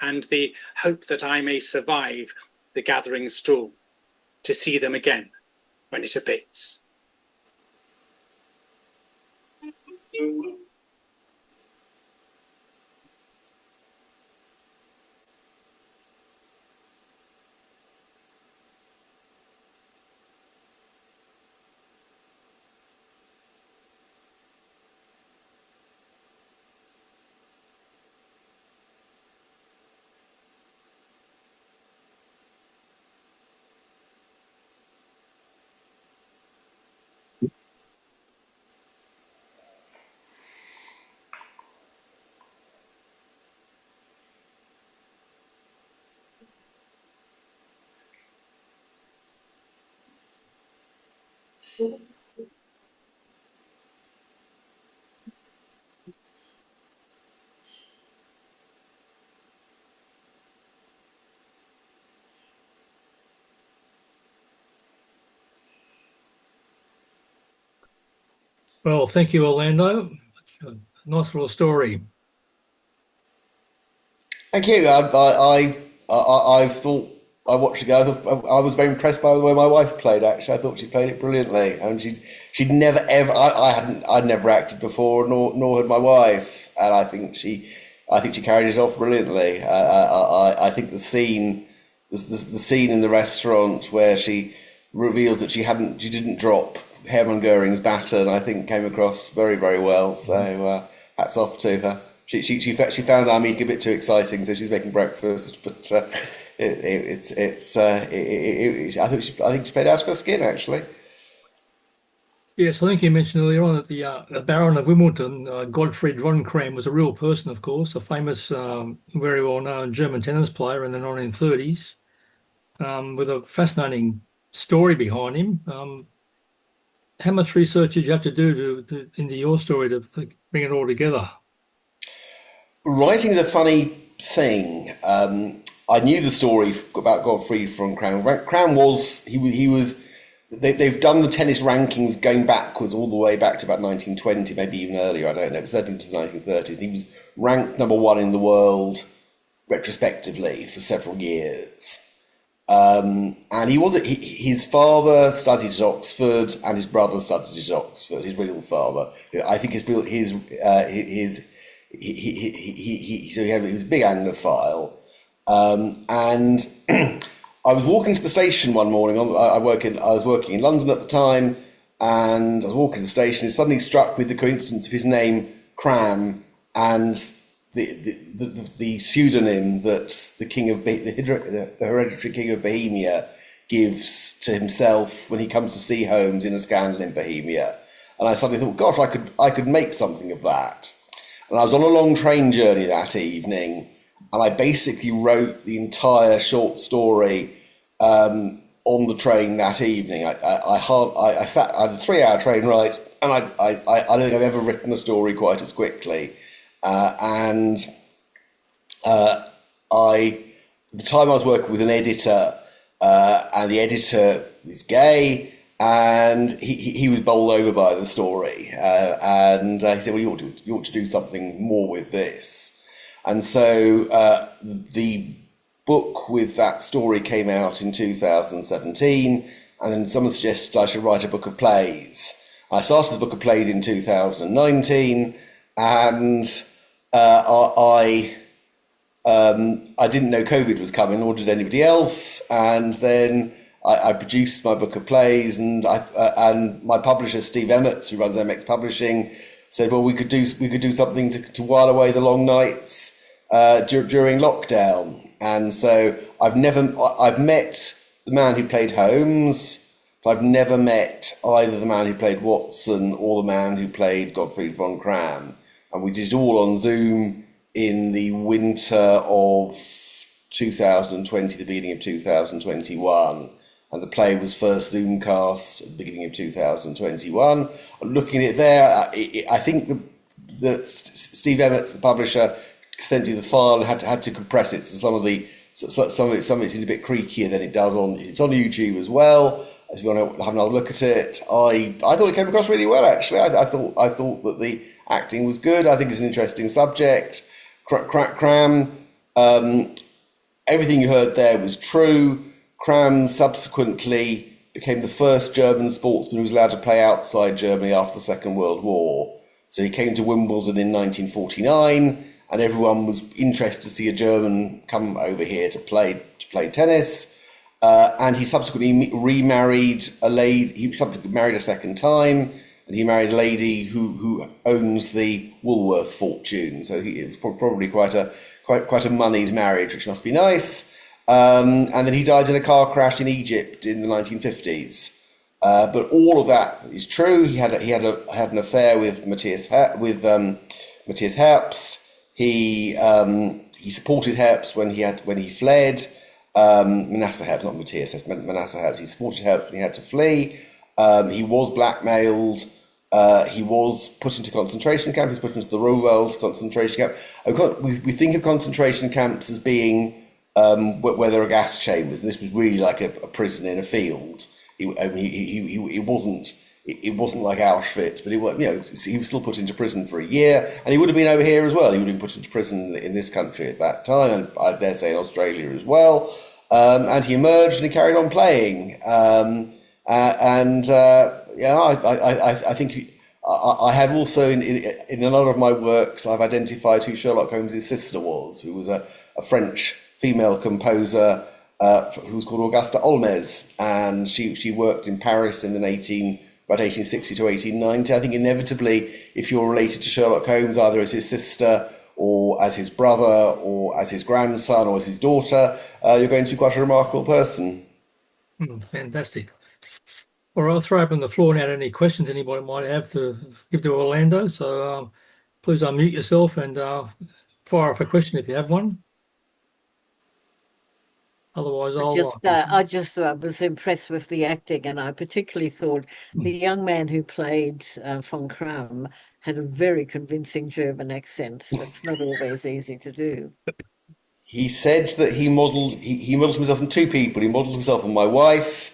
H: and the hope that I may survive the gathering storm to see them again when it abates.
A: Well, thank you, Orlando. Nice little story.
C: Thank you. I thought I watched it go. I was very impressed by the way my wife played. Actually, I thought she played it brilliantly, and she'd never ever. I'd never acted before, nor had my wife, and I think she carried it off brilliantly. I think the scene in the restaurant where she reveals that she didn't drop Hermann Goering's baton, I think came across very, very well. So hats off to her. She found our meeting a bit too exciting, so she's making breakfast. But I think she played out of her skin, actually.
A: Yes, I think you mentioned earlier on that the Baron of Wimbledon, Gottfried von Cram, was a real person, of course, a famous, very well-known German tennis player in the 1930s, with a fascinating story behind him. How much research did you have to do into your story to bring it all together?
C: Writing is a funny thing. I knew the story about Gottfried von Cram. Cram was. They've done the tennis rankings going backwards all the way back to about 1920, maybe even earlier. I don't know, but certainly to the 1930s. He was ranked number one in the world retrospectively for several years. And his father studied at Oxford, and his brother studied at Oxford. His real father, I think, he was a big Anglophile, and I was walking to the station one morning. I was working in London at the time, and I was walking to the station. It suddenly struck me the coincidence of his name, Cram, and the pseudonym that the hereditary king of Bohemia gives to himself when he comes to see Holmes in A Scandal in Bohemia. And I suddenly thought, gosh, I could make something of that. And I was on a long train journey that evening, and I basically wrote the entire short story on the train that evening. I had a 3-hour train ride, and I don't think I've ever written a story quite as quickly. At the time I was working with an editor, and the editor was gay, and he was bowled over by the story, and he said, "Well, you ought to do something more with this." And so the book with that story came out in 2017, and then someone suggested I should write a book of plays. I started the book of plays in 2019, and I didn't know COVID was coming, nor did anybody else. And then I produced my book of plays, and my publisher Steve Emmett, who runs MX Publishing, said, "Well, we could do something to while away the long nights during lockdown." And so I've met the man who played Holmes, but I've never met either the man who played Watson or the man who played Gottfried von Cram. And we did it all on Zoom in the winter of 2020, the beginning of 2021. And the play was first Zoomcast at the beginning of 2021. Looking at it there, I think that Steve Emmett, the publisher, sent you the file and had to compress it. So some of it seemed a bit creakier than it does it's on YouTube as well. If you want to have another look at it, I thought it came across really well. Actually, I thought that the acting was good. I think it's an interesting subject. Cram, everything you heard there was true. Cram subsequently became the first German sportsman who was allowed to play outside Germany after the Second World War. So he came to Wimbledon in 1949, and everyone was interested to see a German come over here to play tennis. And he subsequently remarried a lady. He subsequently married a second time, and he married a lady who owns the Woolworth fortune. So it was probably quite a moneyed marriage, which must be nice. And then he died in a car crash in Egypt in the 1950s. But all of that is true. He had an affair with Matthias Herbst. He supported Herbst when he fled. Manasseh Herbst, not Matthias, Manasseh Herbst. He supported Herbst when he had to flee. He was blackmailed. He was put into concentration camp. He was put into the Ruhwald concentration camp. We think of concentration camps as being where there are gas chambers, and this was really like a prison in a field. It wasn't like Auschwitz, but he was still put into prison for a year, and he would have been over here as well. He would have been put into prison in this country at that time, and I dare say in Australia as well. And he emerged and he carried on playing. I think I have also in a lot of my works I've identified who Sherlock Holmes' sister was, who was a French female composer who was called Augusta Olmez, and she worked in Paris in the about 1860 to 1890. I think inevitably, if you're related to Sherlock Holmes, either as his sister or as his brother or as his grandson or as his daughter, you're going to be quite a remarkable person.
A: Fantastic. All right, I'll throw open the floor now to any questions anybody might have to give to Orlando. So please unmute yourself and fire off a question if you have one. Otherwise,
E: I just was impressed with the acting, and I particularly thought the young man who played von Cram had a very convincing German accent. That's not always easy to do.
C: He said that he modelled himself on two people. He modelled himself on my wife,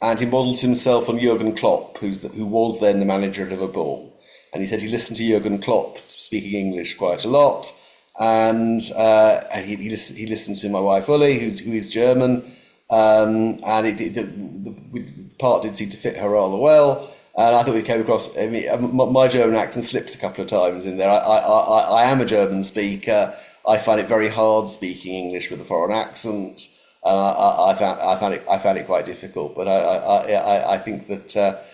C: and he modelled himself on Jürgen Klopp, who was then the manager of Liverpool. And he said he listened to Jürgen Klopp speaking English quite a lot. And he listened to my wife Uli, who is German, and the part did seem to fit her rather well. And I thought we came across. I mean, my German accent slips a couple of times in there. I am a German speaker. I find it very hard speaking English with a foreign accent, and I found it quite difficult. But I think that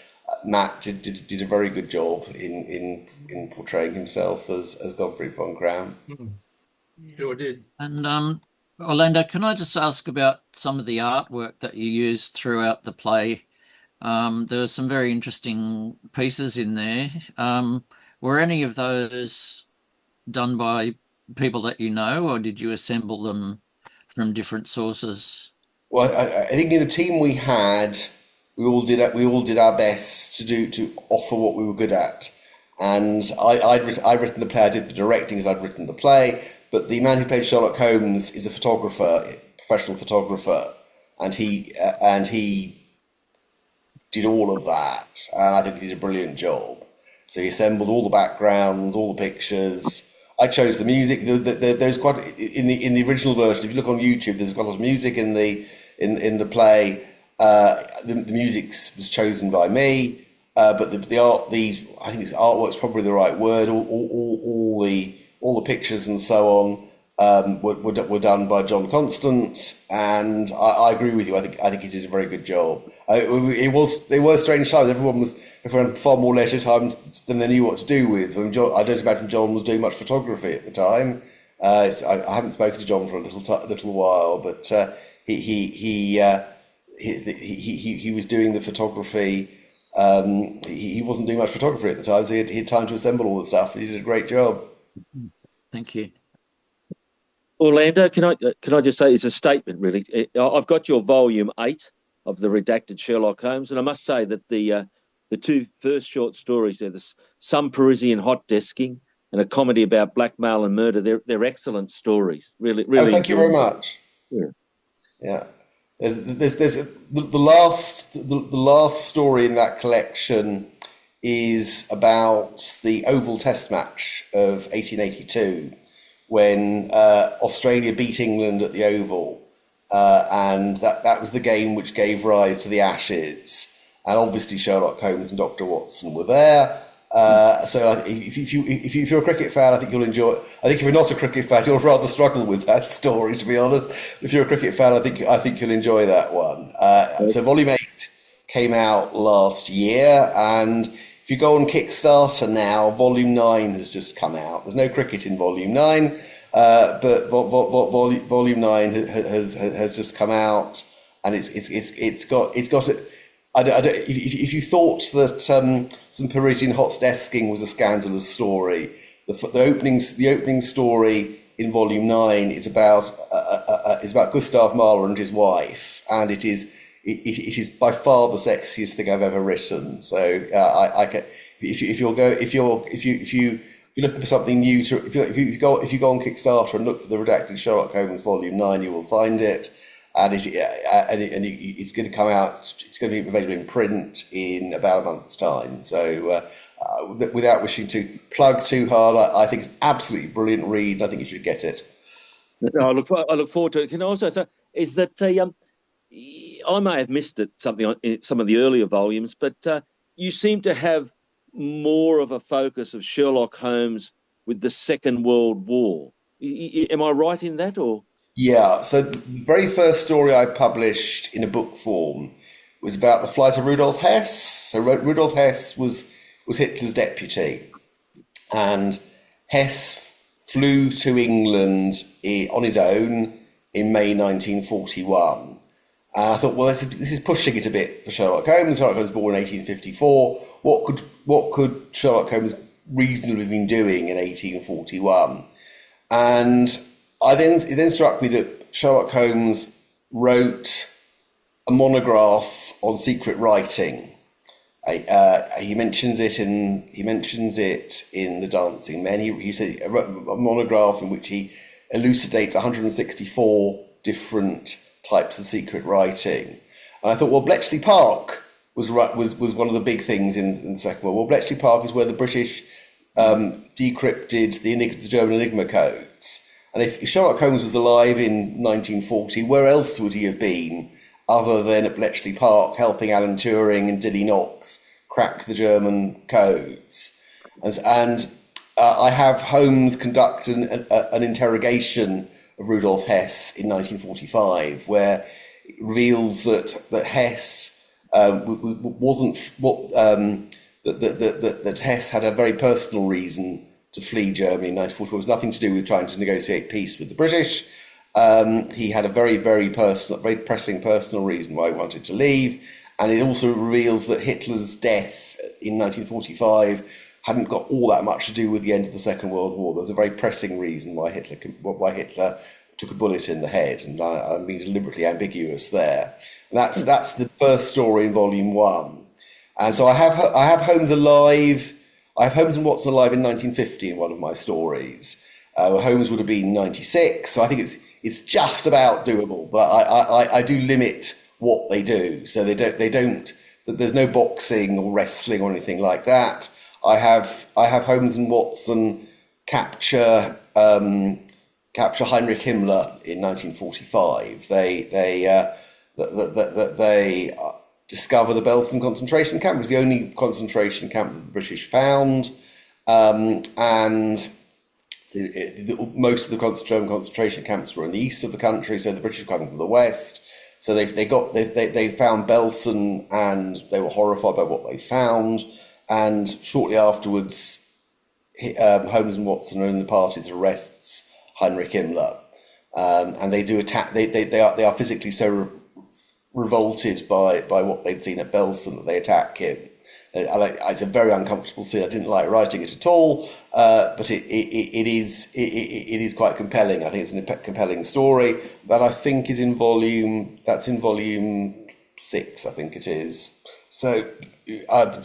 C: Matt did a very good job in portraying himself as Gottfried von Cram.
A: Sure did.
B: And Orlando, can I just ask about some of the artwork that you used throughout the play? There were some very interesting pieces in there. Were any of those done by people that you know, or did you assemble them from different sources?
C: Well, I think in the team we had, we all did our best to offer what we were good at. And I'd written the play. I did the directing as I'd written the play. But the man who played Sherlock Holmes is a photographer, professional photographer, and he did all of that. And I think he did a brilliant job. So he assembled all the backgrounds, all the pictures. I chose the music. There's quite in the original version. If you look on YouTube, there's quite a lot of music in the play. The music was chosen by me, but I think artwork's probably the right word. All the pictures and so on were done by John Constant, and I agree with you. I think he did a very good job. They were strange times. Everyone had far more leisure times than they knew what to do with. I don't imagine John was doing much photography at the time. I haven't spoken to John for a little while, but he was doing the photography. He wasn't doing much photography at the time, so he had time to assemble all the stuff. He did a great job.
B: Thank you.
L: Orlando, can I just say it's a statement, really. I've got your volume 8 of the Redacted Sherlock Holmes, and I must say that the two first short stories, there's Some Parisian Hot Desking and a comedy about blackmail and murder. They're excellent stories. Really.
C: Thank you very much. Yeah. There's the last story in that collection is about the Oval Test match of 1882, when Australia beat England at the Oval, and that was the game which gave rise to the Ashes. And obviously Sherlock Holmes and Dr. Watson were there. So if you're a cricket fan, I think you'll enjoy it. I think if you're not a cricket fan, you'll rather struggle with that story, to be honest. If you're a cricket fan, I think you'll enjoy that one. So Volume 8 came out last year, and if you go on Kickstarter now, Volume 9 has just come out. There's no cricket in Volume 9, but Volume 9 has just come out, and it's got it. If you thought that Some Parisian Hot Desking was a scandalous story, the opening story in Volume 9 is about Gustav Mahler and his wife, and it is by far the sexiest thing I've ever written. So if you're looking for something new if you go on Kickstarter and look for the Redacted Sherlock Holmes Volume 9, you will find it. And it's going to come out. It's going to be available in print in about a month's time. So, without wishing to plug too hard, I think it's an absolutely brilliant read. I think you should get it.
L: No, I look forward to it. Can I also say is that I may have missed it in some of the earlier volumes, but you seem to have more of a focus of Sherlock Holmes with the Second World War. Am I right in that, or?
C: Yeah, so the very first story I published in a book form was about the flight of Rudolf Hess. So Rudolf Hess was Hitler's deputy, and Hess flew to England on his own in May 1941. And I thought, well, this is pushing it a bit for Sherlock Holmes. Sherlock Holmes was born in 1854. What could Sherlock Holmes reasonably have been doing in 1841? And it then struck me that Sherlock Holmes wrote a monograph on secret writing. He mentions it in The Dancing Men. He said he wrote a monograph in which he elucidates 164 different types of secret writing. And I thought, well, Bletchley Park was one of the big things in the Second World War. Bletchley Park is where the British decrypted the German Enigma codes. And if Sherlock Holmes was alive in 1940, where else would he have been other than at Bletchley Park helping Alan Turing and Dilly Knox crack the German codes? And I have Holmes conduct an interrogation of Rudolf Hess in 1945, where it reveals that Hess that Hess had a very personal reason to flee Germany in 1940. It was nothing to do with trying to negotiate peace with the British. He had a very, very pressing personal reason why he wanted to leave. And it also reveals that Hitler's death in 1945 hadn't got all that much to do with the end of the Second World War. There was a very pressing reason why Hitler took a bullet in the head, and I'm being deliberately ambiguous there. And that's the first story in Volume 1. And so I have Holmes alive. I have Holmes and Watson alive in 1950 in one of my stories. Holmes would have been 96, so I think it's just about doable. But I do limit what they do, so they don't. There's no boxing or wrestling or anything like that. I have Holmes and Watson capture Heinrich Himmler in 1945. They that they discover the Belsen concentration camp. It was the only concentration camp that the British found, and most of the German concentration camps were in the east of the country, so the British were coming from the west. So they found Belsen, and they were horrified by what they found. And shortly afterwards, Holmes and Watson are in the party that arrests Heinrich Himmler, and they do attack. They are physically so revolted by what they'd seen at Belsen that they attack him. It's a very uncomfortable scene. I didn't like writing it at all, but it is quite compelling. I think it's a compelling story that I think is in volume 6. I think it is. So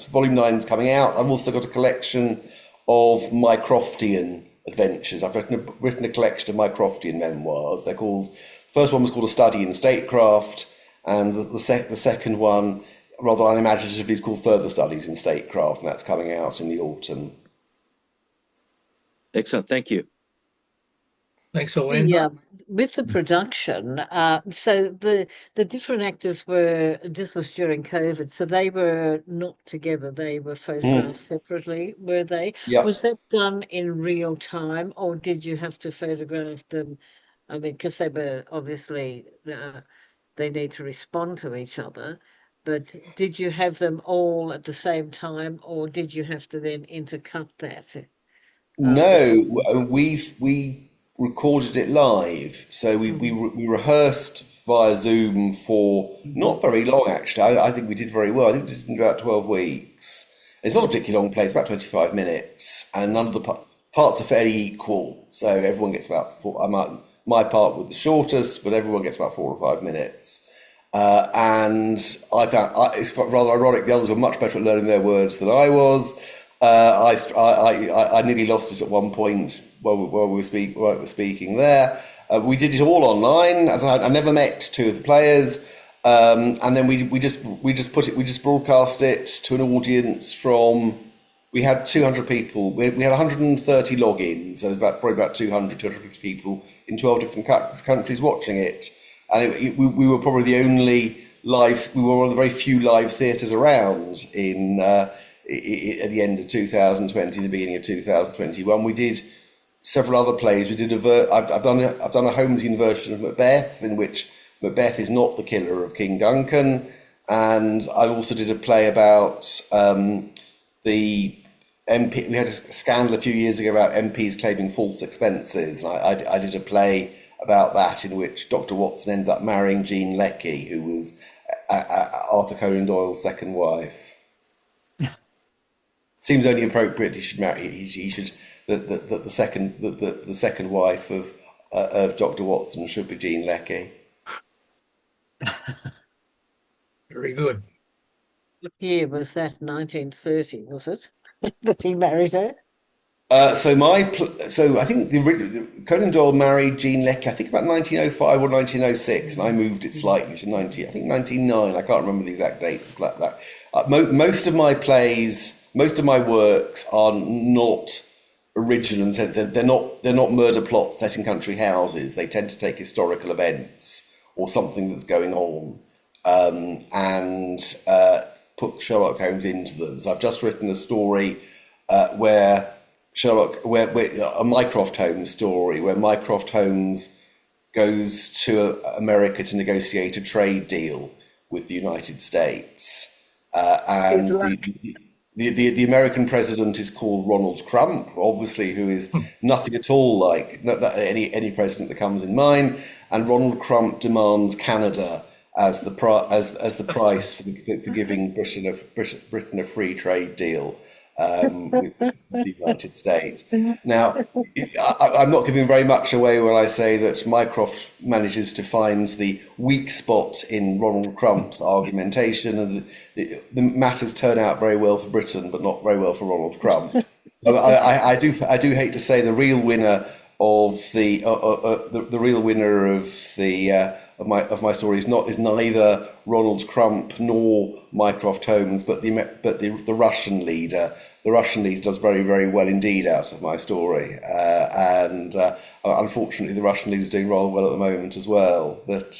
C: volume 9 is coming out. I've also got a collection of Mycroftian adventures. I've written a collection of Mycroftian memoirs. They're called. First one was called A Study in Statecraft, and the second one, rather unimaginatively, is called Further Studies in Statecraft, and that's coming out in the autumn.
L: Excellent, thank you.
A: Thanks, Orlando.
E: With the production, so the different actors were, this was during COVID, so they were not together, they were photographed separately, were they?
C: Yeah.
E: Was that done in real time, or did you have to photograph them? I mean, because they were obviously, they need to respond to each other, but did you have them all at the same time, or did you have to then intercut that?
C: No, we recorded it live. So we rehearsed via Zoom for not very long, actually. I think we did very well. I think we did in about 12 weeks. It's not a particularly long play, it's about 25 minutes, and none of the parts are fairly equal. So everyone gets about my part was the shortest, but everyone gets about 4 or 5 minutes. And I found it's rather ironic, the others were much better at learning their words than I was. I nearly lost it at one point while we were speaking there. We did it all online, as I never met 2 of the players, and then we just broadcast it to an audience from. We had 200 people. We had 130 logins. So it was probably about 250 people in 12 different countries watching it, and we were probably the only live. We were one of the very few live theatres around in. At the end of 2020, the beginning of 2021, we did several other plays. We did I've done a Holmesian version of Macbeth, in which Macbeth is not the killer of King Duncan, and I also did a play about the MP. We had a scandal a few years ago about MPs claiming false expenses. I did a play about that, in which Dr. Watson ends up marrying Jean Leckie, who was Arthur Conan Doyle's second wife. Seems only appropriate he should marry. He should the second wife of Dr. Watson should be Jean Leckie.
A: Very good.
E: What year was that? 1930, was it? That he married her?
C: So I think Conan Doyle married Jean Leckie, I think about 1905 or 1906, and I moved it slightly to 1999. I can't remember the exact date. Like that. Most of my plays. Most of my works are not original in the sense that they're not murder plots set in country houses. They tend to take historical events or something that's going on and put Sherlock Holmes into them. So I've just written a story where a Mycroft Holmes story, where Mycroft Holmes goes to America to negotiate a trade deal with the United States, and the American president is called Ronald Crump, obviously, who is nothing at all like any president that comes in mind. And Ronald Crump demands Canada as the price for giving Britain a free trade deal with the United States. Now, I'm not giving very much away when I say that Mycroft manages to find the weak spot in Ronald Crump's argumentation, and the matters turn out very well for Britain, but not very well for Ronald Crump. I do hate to say the real winner of the real winner of my story is neither Ronald Crump nor Mycroft Holmes, but the Russian leader, the Russian lead does very, very well indeed out of my story. And unfortunately, the Russian lead is doing rather well at the moment as well. But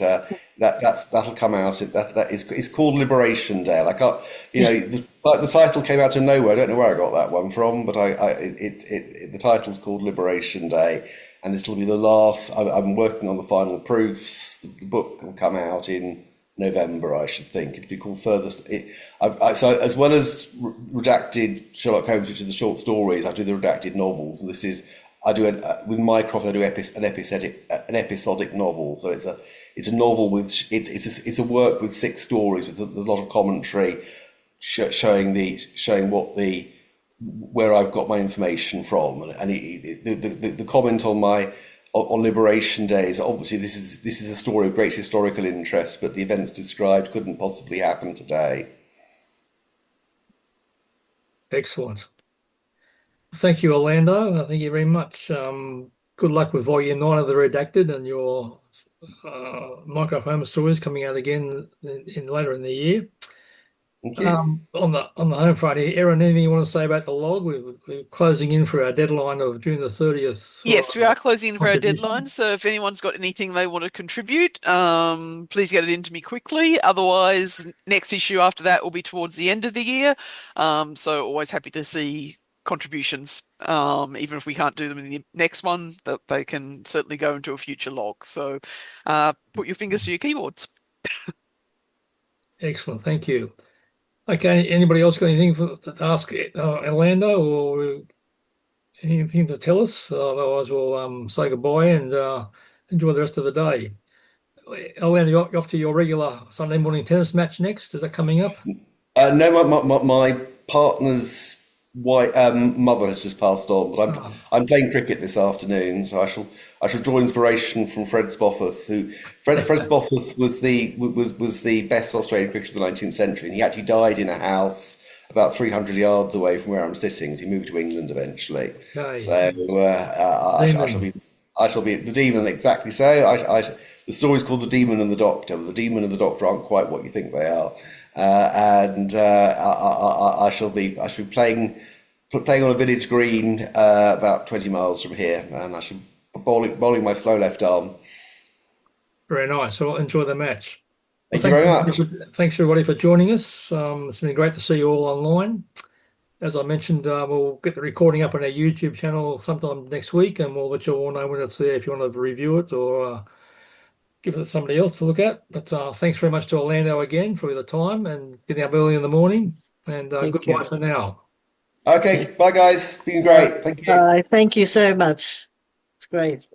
C: that'll come out. It's called Liberation Day. I can't, the title came out of nowhere. I don't know where I got that one from, but the title's called Liberation Day, and it'll be the last. I'm working on the final proofs. The book will come out in November, I should think. It'll be called Furthest. So as well as redacted Sherlock Holmes, which are the short stories, I do the redacted novels, and with Mycroft I do an episodic novel. So it's a novel with it's a work with 6 stories with a lot of commentary, showing where I've got my information from, and the comment on Liberation Day is obviously this is a story of great historical interest, but the events described couldn't possibly happen today.
A: Excellent. Thank you, Orlando. Thank you very much. Good luck with Volume 9 of the Redacted and your Mycroft Holmes stories coming out again later in the year.
C: Thank you.
A: On the home front here, Erin, anything you want to say about the log? We're closing in for our deadline of June the 30th.
D: Yes, we are closing in for our deadline. So if anyone's got anything they want to contribute, please get it into me quickly. Otherwise, next issue after that will be towards the end of the year. So always happy to see contributions, even if we can't do them in the next one, but they can certainly go into a future log. So put your fingers to your keyboards.
A: Excellent, thank you. Okay, anybody else got anything to ask Orlando or anything to tell us? Otherwise, we'll say goodbye and enjoy the rest of the day. Orlando, you're off to your regular Sunday morning tennis match next. Is that coming up?
C: No, my partner's mother has just passed on, but I'm playing cricket this afternoon, so I shall draw inspiration from Fred Spofford, who Fred Spofford was the best Australian cricketer of the 19th century, and he actually died in a house about 300 yards away from where I'm sitting. So he moved to England eventually.
A: Okay.
C: So I shall be the demon, exactly so. The story's called The Demon and the Doctor, but the demon and the doctor aren't quite what you think they are. I shall be playing on a village green about 20 miles from here, and I shall be bowling my slow left arm.
A: Very nice. So enjoy the match.
C: Thank you very much.
A: Thanks everybody for joining us. It's been great to see you all online. As I mentioned, we'll get the recording up on our YouTube channel sometime next week, and we'll let you all know when it's there if you want to review it or give it to somebody else to look at. But thanks very much to Orlando again for the time and getting up early in the morning. And goodbye for now.
C: Okay, bye guys. Been great. Thank you.
E: Bye. Thank you so much. It's great.